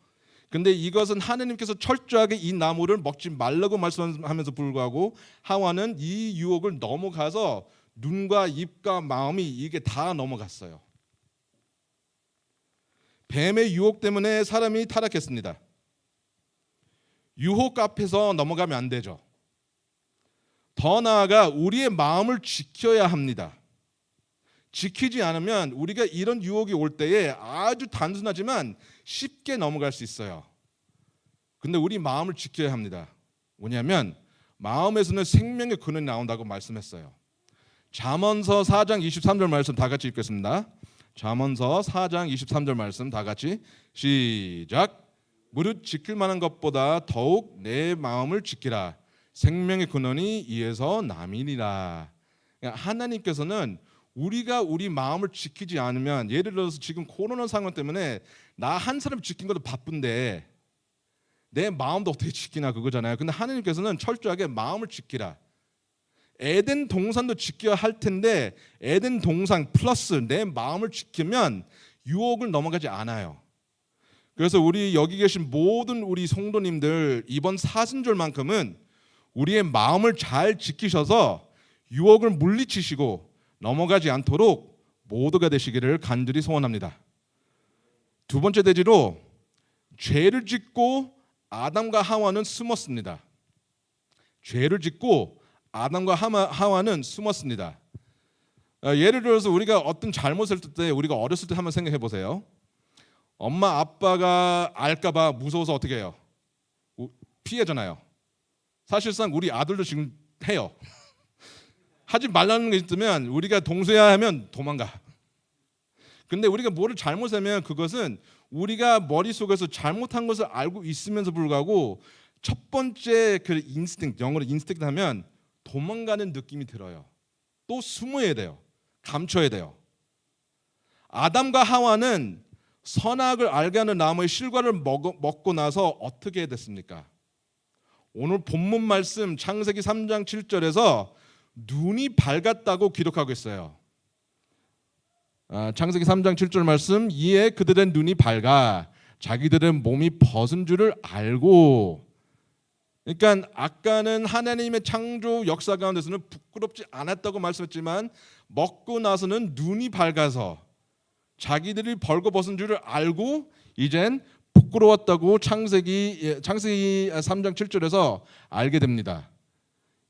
근데 이것은 하느님께서 철저하게 이 나무를 먹지 말라고 말씀하면서 불구하고 하와는 이 유혹을 넘어가서 눈과 입과 마음이 이게 다 넘어갔어요. 뱀의 유혹 때문에 사람이 타락했습니다. 유혹 앞에서 넘어가면 안 되죠. 더 나아가 우리의 마음을 지켜야 합니다. 지키지 않으면 우리가 이런 유혹이 올 때에 아주 단순하지만 쉽게 넘어갈 수 있어요. 근데 우리 마음을 지켜야 합니다. 뭐냐면 마음에서는 생명의 근원이 나온다고 말씀했어요. 잠언서 4장 23절 말씀 다 같이 읽겠습니다. 잠언서 4장 23절 말씀 다 같이 시작. 무릇 지킬 만한 것보다 더욱 내 마음을 지키라. 생명의 근원이 이에서 남이니라. 하나님께서는 우리가 우리 마음을 지키지 않으면, 예를 들어서 지금 코로나 상황 때문에 나 한 사람 지킨 것도 바쁜데 내 마음도 어떻게 지키나 그거잖아요. 근데 하나님께서는 철저하게 마음을 지키라. 에덴 동산도 지켜야 할 텐데 에덴 동산 플러스 내 마음을 지키면 유혹을 넘어가지 않아요. 그래서 우리 여기 계신 모든 우리 성도님들 이번 사순절만큼은 우리의 마음을 잘 지키셔서 유혹을 물리치시고 넘어가지 않도록 모두가 되시기를 간절히 소원합니다. 두 번째 대지로 죄를 짓고 아담과 하와는 숨었습니다. 죄를 짓고 아담과 하와는 숨었습니다. 예를 들어서 우리가 어떤 잘못을 했을 때 우리가 어렸을 때 한번 생각해 보세요. 엄마 아빠가 알까봐 무서워서 어떻게 해요? 피하잖아요. 사실상 우리 아들도 지금 해요. 하지 말라는 게 있으면 우리가 동서야 하면 도망가. 근데 우리가 뭐를 잘못하면 그것은 우리가 머릿속에서 잘못한 것을 알고 있으면서 불구하고 첫 번째 그 인스팅ct, 영어로 인스팅ct 하면 도망가는 느낌이 들어요. 또 숨어야 돼요. 감춰야 돼요. 아담과 하와는 선악을 알게 하는 나무의 실과를 먹고 나서 어떻게 됐습니까? 오늘 본문 말씀 창세기 3장 7절에서 눈이 밝았다고 기록하고 있어요. 창세기 3장 7절 말씀, 이에 그들의 눈이 밝아 자기들의 몸이 벗은 줄을 알고. 그러니까 아까는 하나님의 창조 역사 가운데서는 부끄럽지 않았다고 말씀했지만 먹고 나서는 눈이 밝아서 자기들이 벌거벗은 줄을 알고 이젠 부끄러웠다고 창세기 3장 7절에서 알게 됩니다.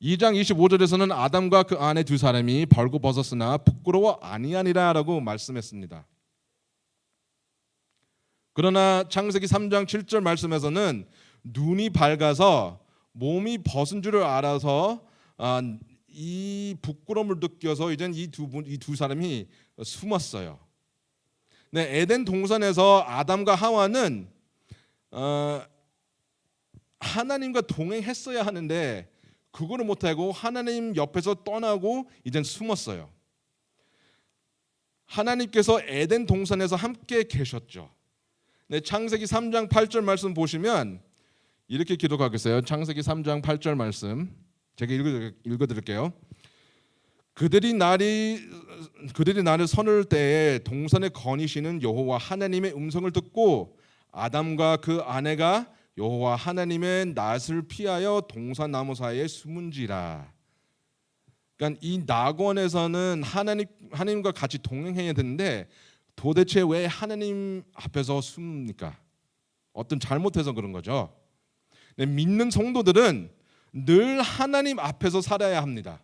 2장 25절에서는 아담과 그 아내 두 사람이 벌거벗었으나 부끄러워 아니하니라라고 말씀했습니다. 그러나 창세기 3장 7절 말씀에서는 눈이 밝아서 몸이 벗은 줄을 알아서 이 부끄러움을 느껴서 이젠 이 두 사람이 숨었어요. 네, 에덴 동산에서 아담과 하와는 하나님과 동행했어야 하는데 그거를 못하고 하나님 옆에서 떠나고 이젠 숨었어요. 하나님께서 에덴 동산에서 함께 계셨죠. 네, 창세기 3장 8절 말씀 보시면 이렇게 기록하겠어요. 창세기 3장 8절 말씀 제가 읽어드릴게요. 그들이 나를 서늘 때에 동산에 거니시는 여호와 하나님의 음성을 듣고 아담과 그 아내가 여호와 하나님의 낯을 피하여 동산 나무 사이에 숨은지라. 그러니까 이 낙원에서는 하나님과 같이 동행해야 되는데 도대체 왜 하나님 앞에서 숨습니까? 어떤 잘못해서 그런 거죠. 네, 믿는 성도들은 늘 하나님 앞에서 살아야 합니다.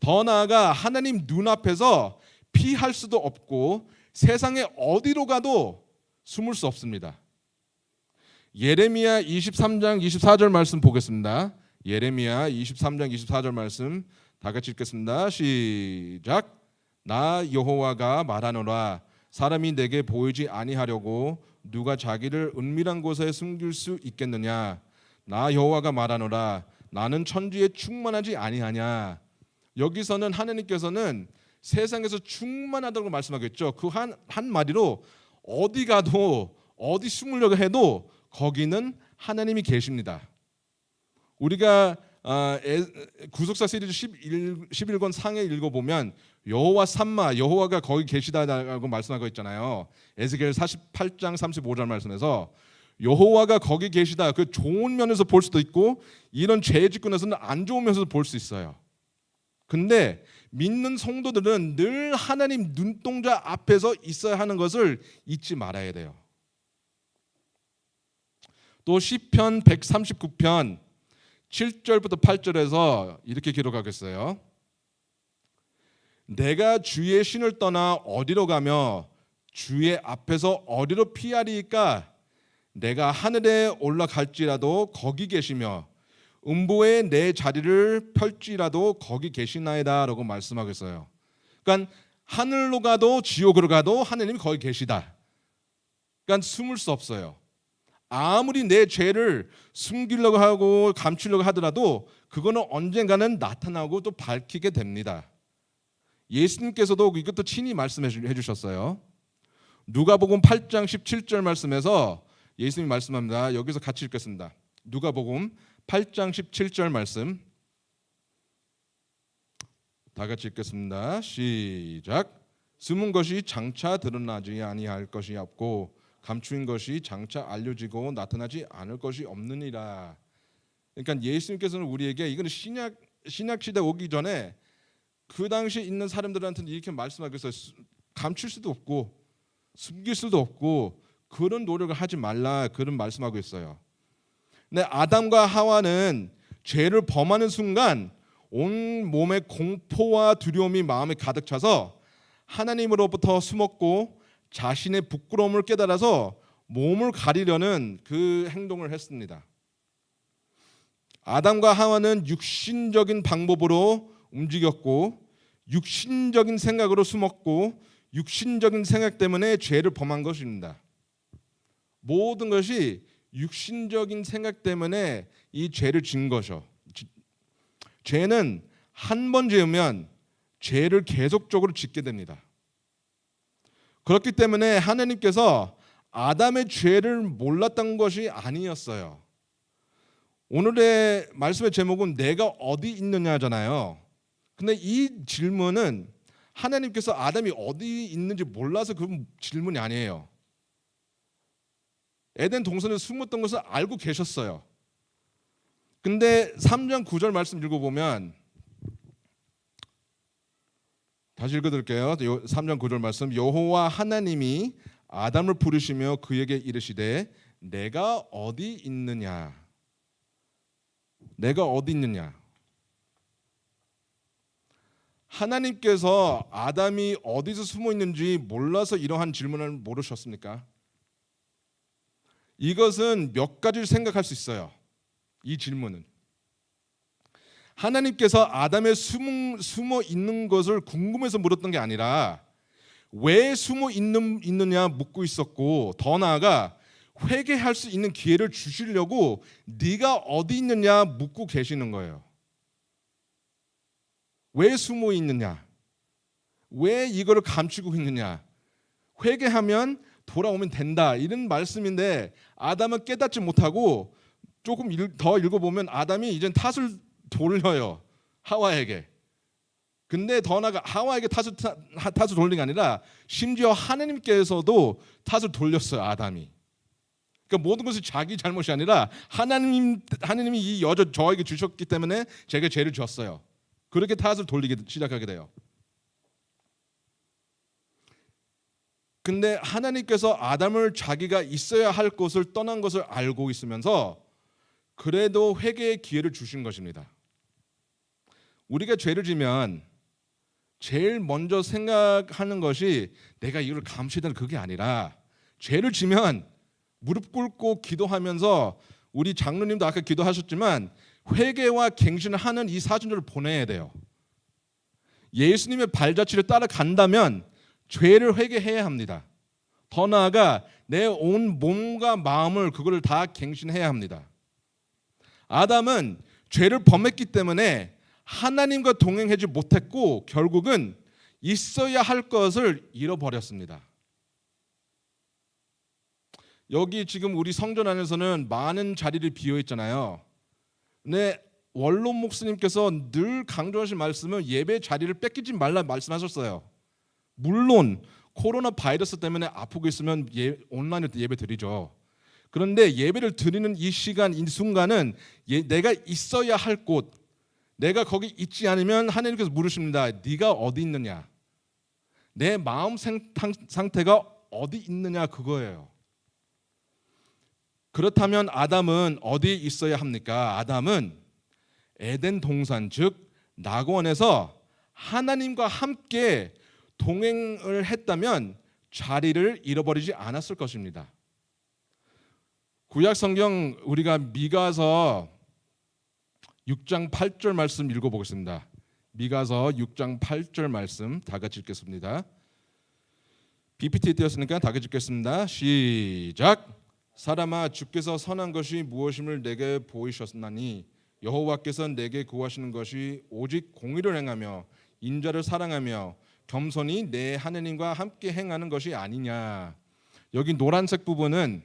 더 나아가 하나님 눈앞에서 피할 수도 없고 세상에 어디로 가도 숨을 수 없습니다. 예레미야 23장 24절 말씀 보겠습니다. 예레미야 23장 24절 말씀 다 같이 읽겠습니다. 시작. 나 여호와가 말하노라. 사람이 내게 보이지 아니하려고 누가 자기를 은밀한 곳에 숨길 수 있겠느냐. 나 여호와가 말하노라. 나는 천지에 충만하지 아니하냐. 여기서는 하나님께서는 세상에서 충만하다고 말씀하고 있죠. 그 한 마디로 어디 가도 어디 숨으려고 해도 거기는 하나님이 계십니다. 우리가 구속사 시리즈 11권 상에 읽어보면 여호와 삼마, 여호와가 거기 계시다라고 말씀하고 있잖아요. 에스겔 48장 35절 말씀에서 여호와가 거기 계시다. 그 좋은 면에서 볼 수도 있고 이런 죄 짓고 나서는 안 좋은 면에서 볼 수 있어요. 근데 믿는 성도들은 늘 하나님 눈동자 앞에서 있어야 하는 것을 잊지 말아야 돼요. 또 시편 139편 7절부터 8절에서 이렇게 기록하겠어요. 내가 주의 신을 떠나 어디로 가며 주의 앞에서 어디로 피하리이까? 내가 하늘에 올라갈지라도 거기 계시며 음보에 내 자리를 펼지라도 거기 계시나이다 라고 말씀하겠어요. 그러니까 하늘로 가도 지옥으로 가도 하나님이 거기 계시다. 그러니까 숨을 수 없어요. 아무리 내 죄를 숨기려고 하고 감추려고 하더라도 그거는 언젠가는 나타나고 또 밝히게 됩니다. 예수님께서도 이것도 친히 말씀해 주셨어요. 누가복음 8장 17절 말씀에서 예수님이 말씀합니다. 여기서 같이 읽겠습니다. 누가복음 8장 17절 말씀 다 같이 읽겠습니다. 시작. 숨은 것이 장차 드러나지 아니할 것이 없고 감추인 것이 장차 알려지고 나타나지 않을 것이 없느니라. 그러니까 예수님께서는 우리에게 이거는 신약 시대 오기 전에 그 당시에 있는 사람들한테는 이렇게 말씀하고 있어요. 감출 수도 없고 숨길 수도 없고 그런 노력을 하지 말라 그런 말씀하고 있어요. 근데 아담과 하와는 죄를 범하는 순간 온 몸에 공포와 두려움이 마음에 가득 차서 하나님으로부터 숨었고 자신의 부끄러움을 깨달아서 몸을 가리려는 그 행동을 했습니다. 아담과 하와는 육신적인 방법으로 움직였고 육신적인 생각으로 숨었고 육신적인 생각 때문에 죄를 범한 것입니다. 모든 것이 육신적인 생각 때문에 이 죄를 지은 것이죠. 죄는 한 번 지으면 죄를 계속적으로 짓게 됩니다. 그렇기 때문에 하나님께서 아담의 죄를 몰랐던 것이 아니었어요. 오늘의 말씀의 제목은 내가 어디 있느냐잖아요. 근데 이 질문은 하나님께서 아담이 어디 있는지 몰라서 그 질문이 아니에요. 에덴 동산에 숨었던 것을 알고 계셨어요. 근데 3장 9절 말씀 읽어보면 다시 읽어드릴게요. 3장 9절 말씀 여호와 하나님이 아담을 부르시며 그에게 이르시되 내가 어디 있느냐. 내가 어디 있느냐. 하나님께서 아담이 어디서 숨어 있는지 몰라서 이러한 질문을 물으셨습니까? 이것은 몇 가지를 생각할 수 있어요. 이 질문은 하나님께서 아담의 숨어 있는 것을 궁금해서 물었던 게 아니라 왜 숨어 있느냐 묻고 있었고 더 나아가 회개할 수 있는 기회를 주시려고 네가 어디 있느냐 묻고 계시는 거예요. 왜 숨어 있느냐? 왜 이거를 감추고 있느냐? 회개하면 돌아오면 된다 이런 말씀인데 아담은 깨닫지 못하고 조금 더 읽어보면 아담이 이제 탓을 돌려요. 하와에게. 근데 더 나아가 하와에게 탓을 돌린 게 아니라 심지어 하나님께서도 탓을 돌렸어요. 아담이. 그러니까 모든 것이 자기 잘못이 아니라 하나님이 이 여자 저에게 주셨기 때문에 제가 죄를 졌어요. 그렇게 탓을 돌리기 시작하게 돼요. 근데 하나님께서 아담을 자기가 있어야 할 곳을 떠난 것을 알고 있으면서 그래도 회개의 기회를 주신 것입니다. 우리가 죄를 지면 제일 먼저 생각하는 것이 내가 이걸 감추야 되는 그게 아니라 죄를 지면 무릎 꿇고 기도하면서 우리 장로님도 아까 기도하셨지만 회개와 갱신을 하는 이 사진들을 보내야 돼요. 예수님의 발자취를 따라간다면 죄를 회개해야 합니다. 더 나아가 내 온 몸과 마음을 그거를 다 갱신해야 합니다. 아담은 죄를 범했기 때문에 하나님과 동행하지 못했고 결국은 있어야 할 것을 잃어버렸습니다. 여기 지금 우리 성전 안에서는 많은 자리를 비어 있잖아요. 근데 원로 목사님께서 늘 강조하신 말씀은 예배 자리를 뺏기지 말라 말씀하셨어요. 물론 코로나 바이러스 때문에 아프고 있으면 온라인으로 예배 드리죠. 그런데 예배를 드리는 이 시간, 이 순간은 내가 있어야 할 곳, 내가 거기 있지 않으면 하나님께서 물으십니다. 네가 어디 있느냐? 내 마음 상태가 어디 있느냐 그거예요. 그렇다면 아담은 어디에 있어야 합니까? 아담은 에덴 동산 즉 낙원에서 하나님과 함께 동행을 했다면 자리를 잃어버리지 않았을 것입니다. 구약 성경 우리가 미가서 6장 8절 말씀 읽어보겠습니다. 미가서 6장 8절 말씀 다 같이 읽겠습니다. PPT 띄었으니까 다 같이 읽겠습니다. 시작. 사람아 주께서 선한 것이 무엇임을 내게 보이셨나니 여호와께서 내게 구하시는 것이 오직 공의를 행하며 인자를 사랑하며 겸손히 내 하느님과 함께 행하는 것이 아니냐. 여기 노란색 부분은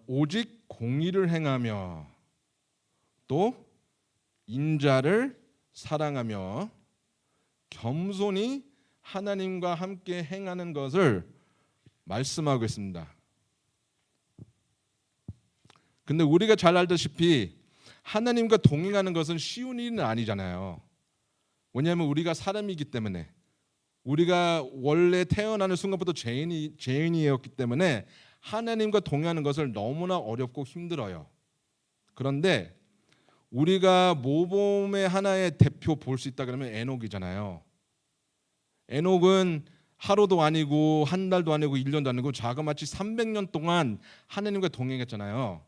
오직 공의를 행하며 또 인자를 사랑하며 겸손히 하나님과 함께 행하는 것을 말씀하고 있습니다. 근데 우리가 잘 알다시피 하나님과 동행하는 것은 쉬운 일은 아니잖아요. 왜냐하면 우리가 사람이기 때문에, 우리가 원래 태어나는 순간부터 죄인이었기 때문에 하나님과 동행하는 것을 너무나 어렵고 힘들어요. 그런데 우리가 모범의 하나의 대표 볼 수 있다 그러면 에녹이잖아요. 에녹은 하루도 아니고 한 달도 아니고 1년도 아니고 자그마치 300년 동안 하나님과 동행했잖아요.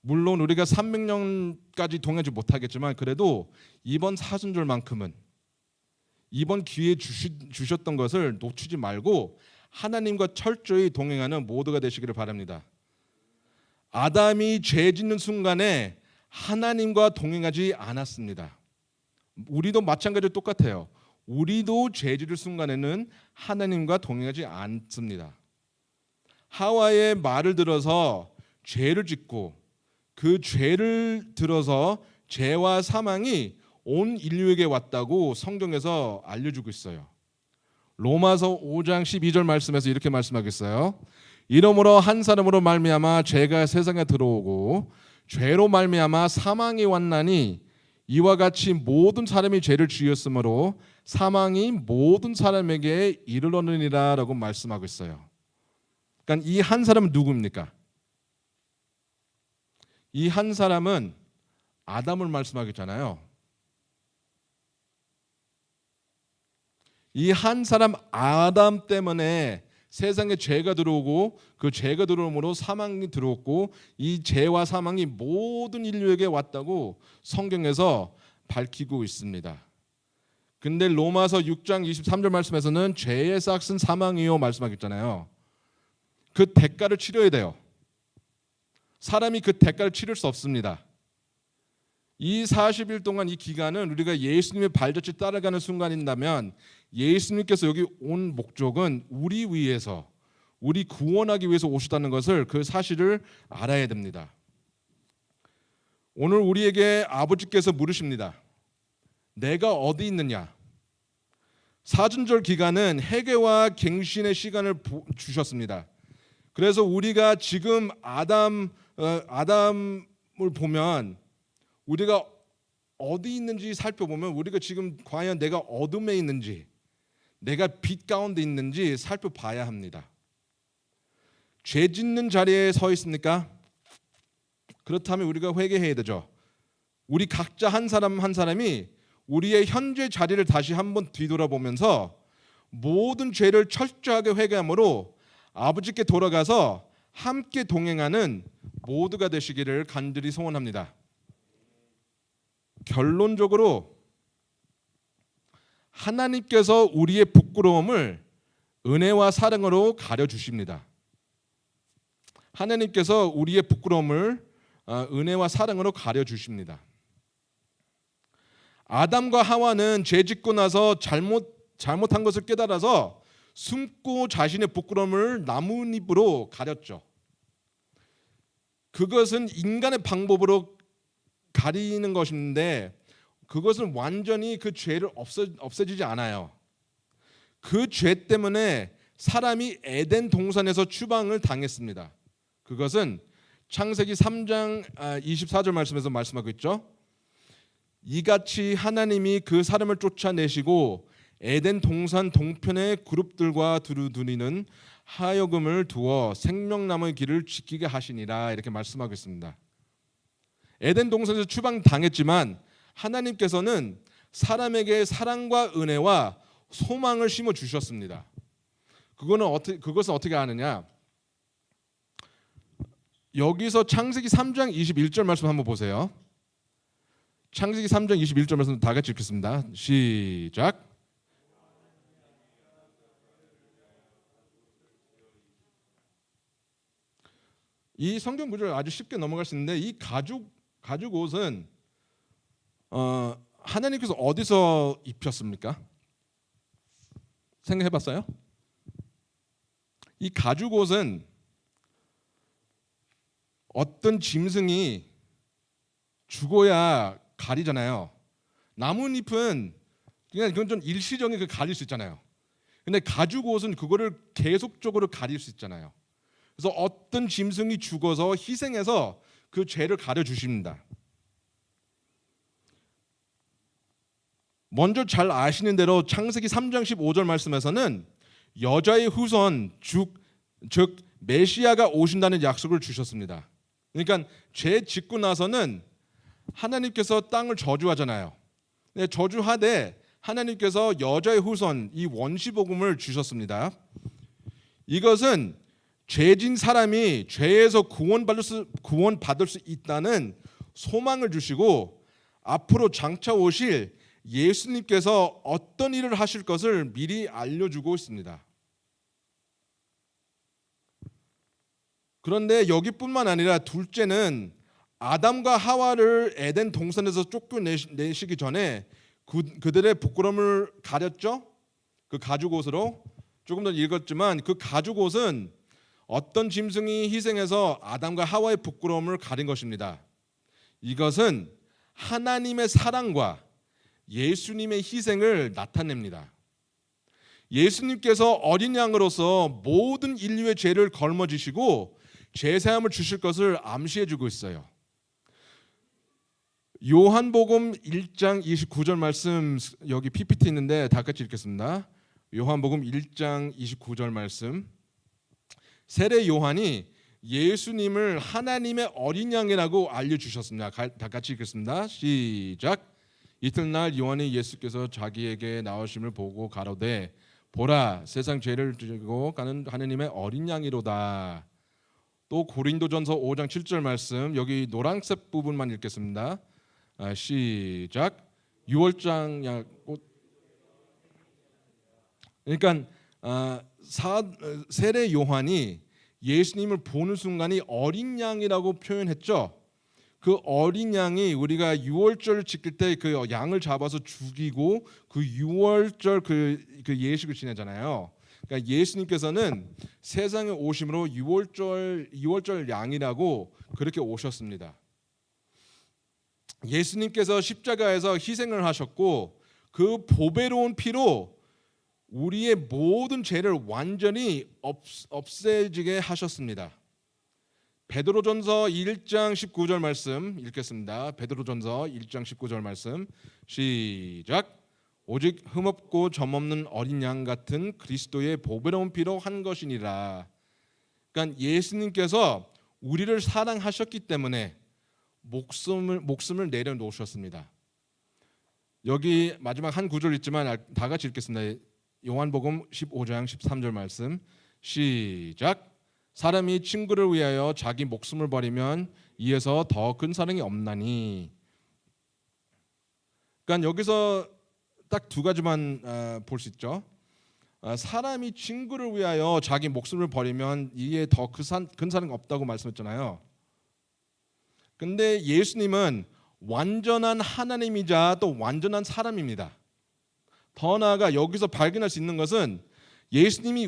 물론 우리가 300년까지 동행하지 못하겠지만 그래도 이번 사순절만큼은 이번 기회에 주셨던 것을 놓치지 말고 하나님과 철저히 동행하는 모두가 되시기를 바랍니다. 아담이 죄 짓는 순간에 하나님과 동행하지 않았습니다. 우리도 마찬가지로 똑같아요. 우리도 죄 지을 순간에는 하나님과 동행하지 않습니다. 하와의 말을 들어서 죄를 짓고 그 죄를 들어서 죄와 사망이 온 인류에게 왔다고 성경에서 알려주고 있어요. 로마서 5장 12절 말씀에서 이렇게 말씀하겠어요. 이러므로 한 사람으로 말미암아 죄가 세상에 들어오고 죄로 말미암아 사망이 왔나니 이와 같이 모든 사람이 죄를 지었으므로 사망이 모든 사람에게 이르렀느니라라고 말씀하고 있어요. 그러니까 이 한 사람은 누구입니까? 이 한 사람은 아담을 말씀하겠잖아요. 이 한 사람 아담 때문에 세상에 죄가 들어오고 그 죄가 들어옴으로 사망이 들어왔고 이 죄와 사망이 모든 인류에게 왔다고 성경에서 밝히고 있습니다. 근데 로마서 6장 23절 말씀에서는 죄의 삭은 사망이요 말씀하겠잖아요. 그 대가를 치러야 돼요. 사람이 그 대가를 치를 수 없습니다. 이 40일 동안 이 기간은 우리가 예수님의 발자취 따라가는 순간인다면 예수님께서 여기 온 목적은 우리 위해서 우리 구원하기 위해서 오셨다는 것을 그 사실을 알아야 됩니다. 오늘 우리에게 아버지께서 물으십니다. 내가 어디 있느냐? 사순절 기간은 회개와 갱신의 시간을 주셨습니다. 그래서 우리가 지금 아담을 보면 우리가 어디 있는지 살펴보면 우리가 지금 과연 내가 어둠에 있는지 내가 빛 가운데 있는지 살펴봐야 합니다. 죄 짓는 자리에 서 있습니까? 그렇다면 우리가 회개해야 되죠. 우리 각자 한 사람 한 사람이 우리의 현재 자리를 다시 한번 뒤돌아보면서 모든 죄를 철저하게 회개함으로 아버지께 돌아가서 함께 동행하는 모두가 되시기를 간절히 소원합니다. 결론적으로 하나님께서 우리의 부끄러움을 은혜와 사랑으로 가려주십니다. 하나님께서 우리의 부끄러움을 은혜와 사랑으로 가려주십니다. 아담과 하와는 죄 짓고 나서 잘못한 것을 깨달아서 숨고 자신의 부끄러움을 나뭇잎으로 가렸죠. 그것은 인간의 방법으로 가리는 것인데 그것은 완전히 그 죄를 없애지지 않아요. 그 죄 때문에 사람이 에덴 동산에서 추방을 당했습니다. 그것은 창세기 3장 24절 말씀에서 말씀하고 있죠. 이같이 하나님이 그 사람을 쫓아내시고 에덴 동산 동편의 그룹들과 두루두리는 하여금을 두어 생명나무의 길을 지키게 하시니라 이렇게 말씀하고 있습니다. 에덴 동산에서 추방 당했지만 하나님께서는 사람에게 사랑과 은혜와 소망을 심어 주셨습니다. 그것은 어떻게 아느냐? 여기서 창세기 3장 21절 말씀 한번 보세요. 창세기 3장 21절 말씀 다 같이 읽겠습니다. 시작. 이 성경 구절 아주 쉽게 넘어갈 수 있는데 이 가죽 옷은 하나님께서 어디서 입혔습니까? 생각해봤어요? 이 가죽 옷은 어떤 짐승이 죽어야 가리잖아요. 나뭇잎은 그냥 그건 좀 일시적인 가릴 수 있잖아요. 근데 가죽 옷은 그거를 계속적으로 가릴 수 있잖아요. 그래서 어떤 짐승이 죽어서 희생해서 그 죄를 가려 주십니다. 먼저 잘 아시는 대로 창세기 3장 15절 말씀에서는 여자의 후손 즉 메시아가 오신다는 약속을 주셨습니다. 그러니까 죄 짓고 나서는 하나님께서 땅을 저주하잖아요. 저주하되 하나님께서 여자의 후손 이 원시복음을 주셨습니다. 이것은 죄진 사람이 죄에서 구원받을 수 있다는 소망을 주시고 앞으로 장차 오실 예수님께서 어떤 일을 하실 것을 미리 알려주고 있습니다. 그런데 여기뿐만 아니라 둘째는 아담과 하와를 에덴 동산에서 쫓겨내시기 전에 그들의 부끄러움을 가렸죠. 그 가죽 옷으로 조금 더 읽었지만 그 가죽 옷은 어떤 짐승이 희생해서 아담과 하와의 부끄러움을 가린 것입니다. 이것은 하나님의 사랑과 예수님의 희생을 나타냅니다. 예수님께서 어린 양으로서 모든 인류의 죄를 걸머지시고 죄사함을 주실 것을 암시해주고 있어요. 요한복음 1장 29절 말씀 여기 PPT 있는데 다 같이 읽겠습니다. 요한복음 1장 29절 말씀. 세례 요한이 예수님을 하나님의 어린 양이라고 알려주셨습니다. 다 같이 읽겠습니다. 시작. 이튿날 요한이 예수께서 자기에게 나오심을 보고 가로되 보라 세상 죄를 지고 가는 하나님의 어린 양이로다. 또 고린도전서 5장 7절 말씀 여기 노란색 부분만 읽겠습니다. 시작. 6월장 야꽃. 그러니까 세례 요한이 예수님을 보는 순간이 어린 양이라고 표현했죠. 그 어린 양이 우리가 유월절 지킬 때 그 양을 잡아서 죽이고 그 유월절 그 예식을 지내잖아요. 그러니까 예수님께서는 세상에 오심으로 유월절 양이라고 그렇게 오셨습니다. 예수님께서 십자가에서 희생을 하셨고 그 보배로운 피로 우리의 모든 죄를 완전히 없애지게 하셨습니다. 베드로전서 1장 19절 말씀 읽겠습니다. 베드로전서 1장 19절 말씀 시작. 오직 흠없고 점없는 어린 양 같은 그리스도의 보배로운 피로 한 것이니라. 그러니까 예수님께서 우리를 사랑하셨기 때문에 목숨을 내려놓으셨습니다. 여기 마지막 한 구절 있지만 다 같이 읽겠습니다. 요한복음 15장 13절 말씀 시작. 사람이 친구를 위하여 자기 목숨을 버리면 이에서 더 큰 사랑이 없나니. 그러니까 여기서 딱 두 가지만 볼 수 있죠. 사람이 친구를 위하여 자기 목숨을 버리면 이에 더 큰 사랑이 없다고 말씀했잖아요. 근데 예수님은 완전한 하나님이자 또 완전한 사람입니다. 더 나아가 여기서 발견할 수 있는 것은 예수님이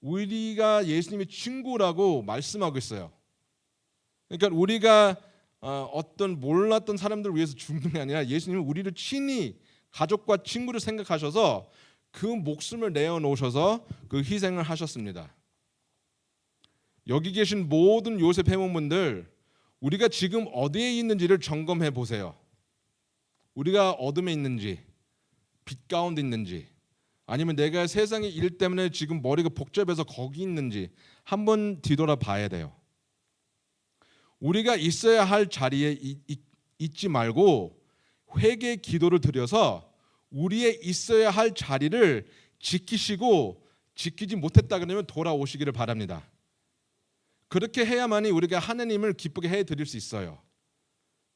우리가 예수님의 친구라고 말씀하고 있어요. 그러니까 우리가 어떤 몰랐던 사람들을 위해서 죽는 게 아니라 예수님은 우리를 친히 가족과 친구를 생각하셔서 그 목숨을 내어놓으셔서 그 희생을 하셨습니다. 여기 계신 모든 요셉 회원분들, 우리가 지금 어디에 있는지를 점검해 보세요. 우리가 어둠에 있는지, 빛 가운데 있는지, 아니면 내가 세상의 일 때문에 지금 머리가 복잡해서 거기 있는지 한번 뒤돌아 봐야 돼요. 우리가 있어야 할 자리에 있지 말고 회개 기도를 드려서 우리의 있어야 할 자리를 지키시고 지키지 못했다 그러면 돌아오시기를 바랍니다. 그렇게 해야만이 우리가 하나님을 기쁘게 해드릴 수 있어요.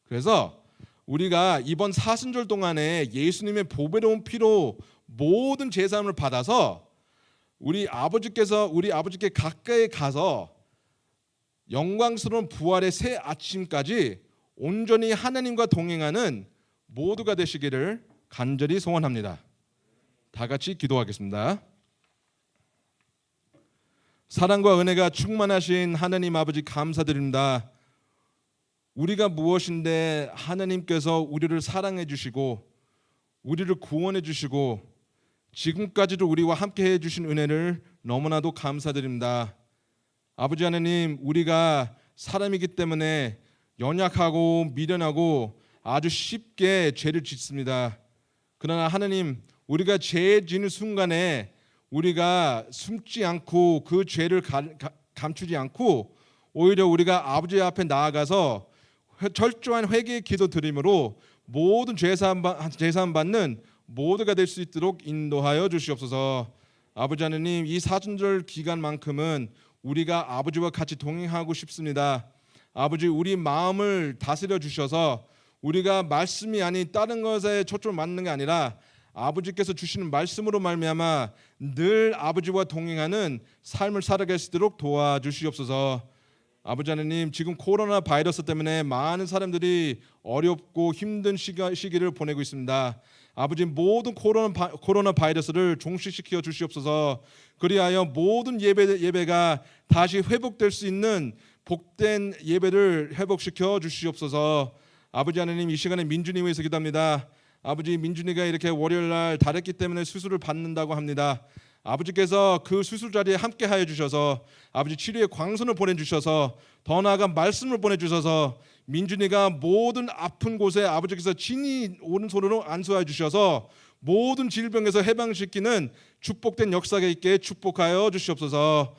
그래서 우리가 이번 사순절 동안에 예수님의 보배로운 피로 모든 제사함을 받아서 우리 아버지께 가까이 가서 영광스러운 부활의 새 아침까지 온전히 하나님과 동행하는 모두가 되시기를 간절히 소원합니다. 다 같이 기도하겠습니다. 사랑과 은혜가 충만하신 하나님 아버지 감사드립니다. 우리가 무엇인데 하나님께서 우리를 사랑해 주시고 우리를 구원해 주시고 지금까지도 우리와 함께 해 주신 은혜를 너무나도 감사드립니다. 아버지 하나님, 우리가 사람이기 때문에 연약하고 미련하고 아주 쉽게 죄를 짓습니다. 그러나 하나님, 우리가 죄 지는 순간에 우리가 숨지 않고 그 죄를 감추지 않고 오히려 우리가 아버지 앞에 나아가서 철저한 회개의 기도 드림으로 모든 죄사함 받는 모두가 될 수 있도록 인도하여 주시옵소서. 아버지 하나님, 이 사순절 기간만큼은 우리가 아버지와 같이 동행하고 싶습니다. 아버지, 우리 마음을 다스려 주셔서 우리가 말씀이 아닌 다른 것에 초점을 맞는 게 아니라 아버지께서 주시는 말씀으로 말미암아 늘 아버지와 동행하는 삶을 살아갈 수 있도록 도와주시옵소서. 아버지 하나님, 지금 코로나 바이러스 때문에 많은 사람들이 어렵고 힘든 시기를 보내고 있습니다. 아버지, 모든 코로나 바이러스를 종식시켜 주시옵소서. 그리하여 모든 예배가 다시 회복될 수 있는 복된 예배를 회복시켜 주시옵소서. 아버지 하나님, 이 시간에 민준이 위해서 기도합니다. 아버지, 민준이가 이렇게 월요일날 다랬기 때문에 수술을 받는다고 합니다. 아버지께서 그 수술 자리에 함께 하여 주셔서 아버지 치료의 광선을 보내주셔서 더 나아가 말씀을 보내주셔서 민준이가 모든 아픈 곳에 아버지께서 친히 오른손으로 안수하여 주셔서 모든 질병에서 해방시키는 축복된 역사가 있게 축복하여 주시옵소서.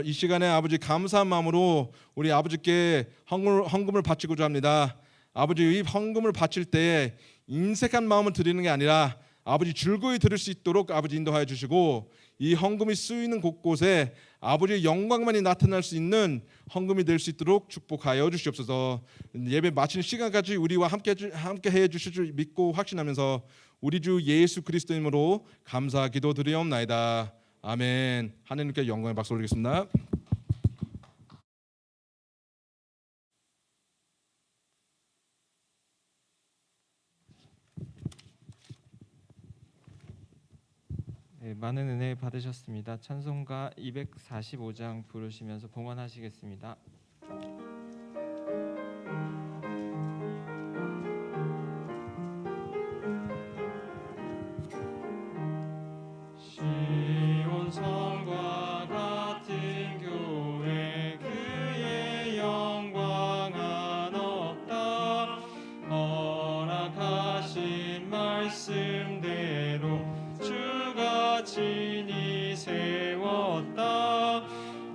이 시간에 아버지 감사한 마음으로 우리 아버지께 헌금을 바치고자 합니다. 아버지, 이 헌금을 바칠 때 인색한 마음을 드리는 게 아니라 아버지 즐거이 드릴 수 있도록 아버지 인도하여 주시고 이 헌금이 쓰이는 곳곳에 아버지의 영광만이 나타날 수 있는 헌금이 될 수 있도록 축복하여 주시옵소서. 예배 마치는 시간까지 우리와 함께 해 주실 줄 믿고 확신하면서 우리 주 예수 그리스도님으로 감사 기도드리옵나이다. 아멘. 하나님께 영광의 박수 올리겠습니다. 네, 많은 은혜 받으셨습니다. 찬송가 245장 부르시면서 봉헌하시겠습니다. 시온 성과 같은 교회 그의 영광은 없다. 허락하신 말씀대로 주가 친히 세웠다.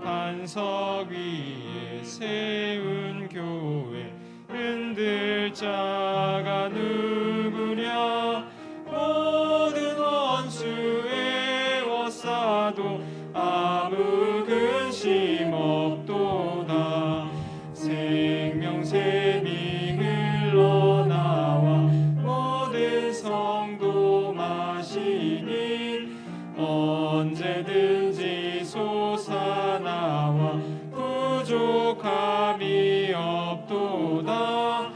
반석 위에 세운 교회 흔들 자가 누구랴. 모든 원수에 워싸도 아무 근심 없도다. 생명샘이 흘러나와 모든 성도 마시니 언제든지 솟아나와 부족함이 없도다.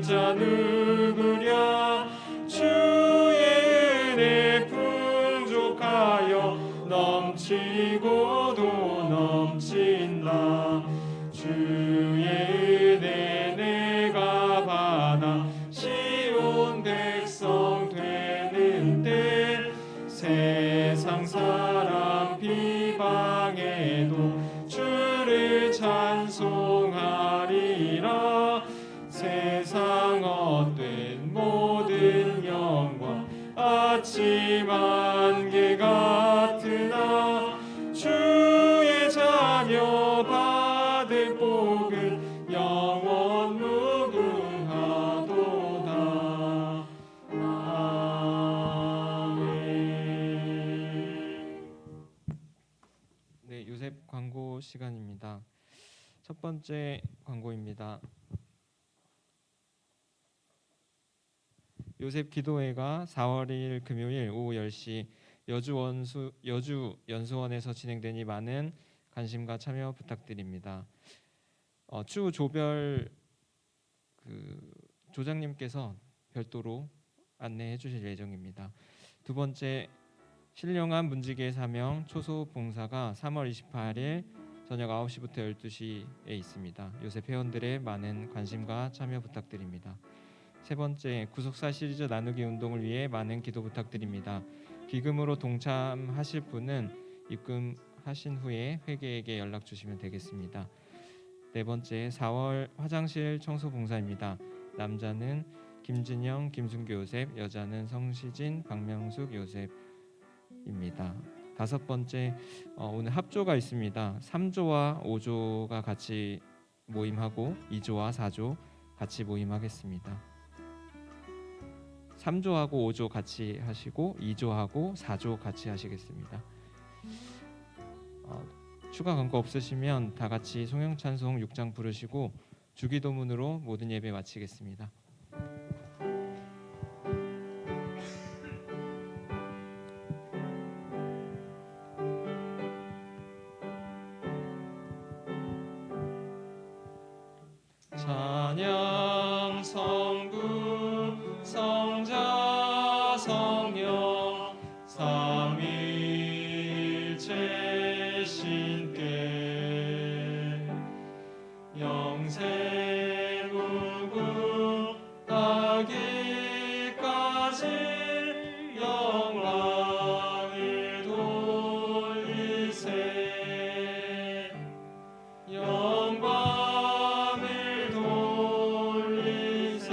줄 자 누구랴. 주의 은혜 풍족하여 넘치고도 넘친다. 주의 은혜 내가 받아 시온 백성 되는 때 세상 사람 비방해도 주를 찬송하리라. 세상 헛된 모든 영광 아침 안개 같으나 주의 자녀 받을 복은 영원 무궁하도다. 아멘. 네, 요셉 광고 시간입니다. 첫 번째 광고입니다. 요셉 기도회가 4월 2일 금요일 오후 10시 여주 연수원에서 진행되니 많은 관심과 참여 부탁드립니다. 추후 조별 조장님께서 별도로 안내해 주실 예정입니다. 두 번째, 신령한 문지기의 사명 초소 봉사가 3월 28일 저녁 9시부터 12시에 있습니다. 요셉 회원들의 많은 관심과 참여 부탁드립니다. 세 번째, 구속사 시리즈 나누기 운동을 위해 많은 기도 부탁드립니다. 기금으로 동참하실 분은 입금하신 후에 회계에게 연락 주시면 되겠습니다. 네 번째, 4월 화장실 청소 봉사입니다. 남자는 김진영, 김순규 요셉, 여자는 성시진, 박명숙 요셉입니다. 다섯 번째, 오늘 합조가 있습니다. 3조와 5조가 같이 모임하고 2조와 4조 같이 모임하겠습니다. 3조하고 5조 같이 하시고 2조하고 4조 같이 하시겠습니다. 추가 광고 없으시면 다 같이 송영찬송 6장 부르시고 주기도문으로 모든 예배 마치겠습니다. 찬양 성부 성자 성령 삼위일체 신께 영생 무궁 하기까지 영광을 돌리세. 영광을 돌리세.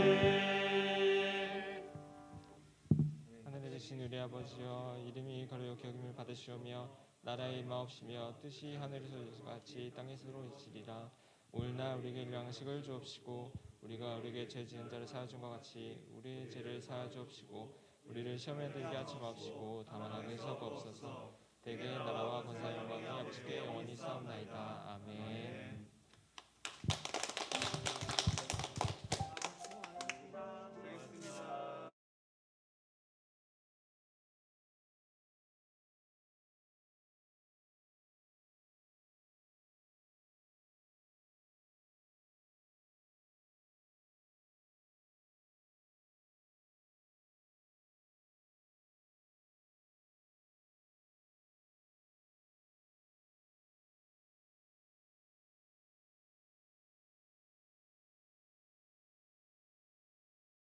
하늘에 계신 우리 아버지여, 이름이 거룩히 여김을 받으시오며 나라의 임하옵시며 뜻이 하늘에서 같이 땅에서로 이치리라. 오늘날 우리에게 일용할 양식을 주옵시고 우리가 우리에게 죄 지은 자를 사하준 것 같이 우리의 죄를 사하 주옵시고 우리를 시험에 들게 하지 마옵시고 다만 악에서 없어서 대개 나라와 권세 영광이 아버지께 영원히 싸움나이다. 아멘.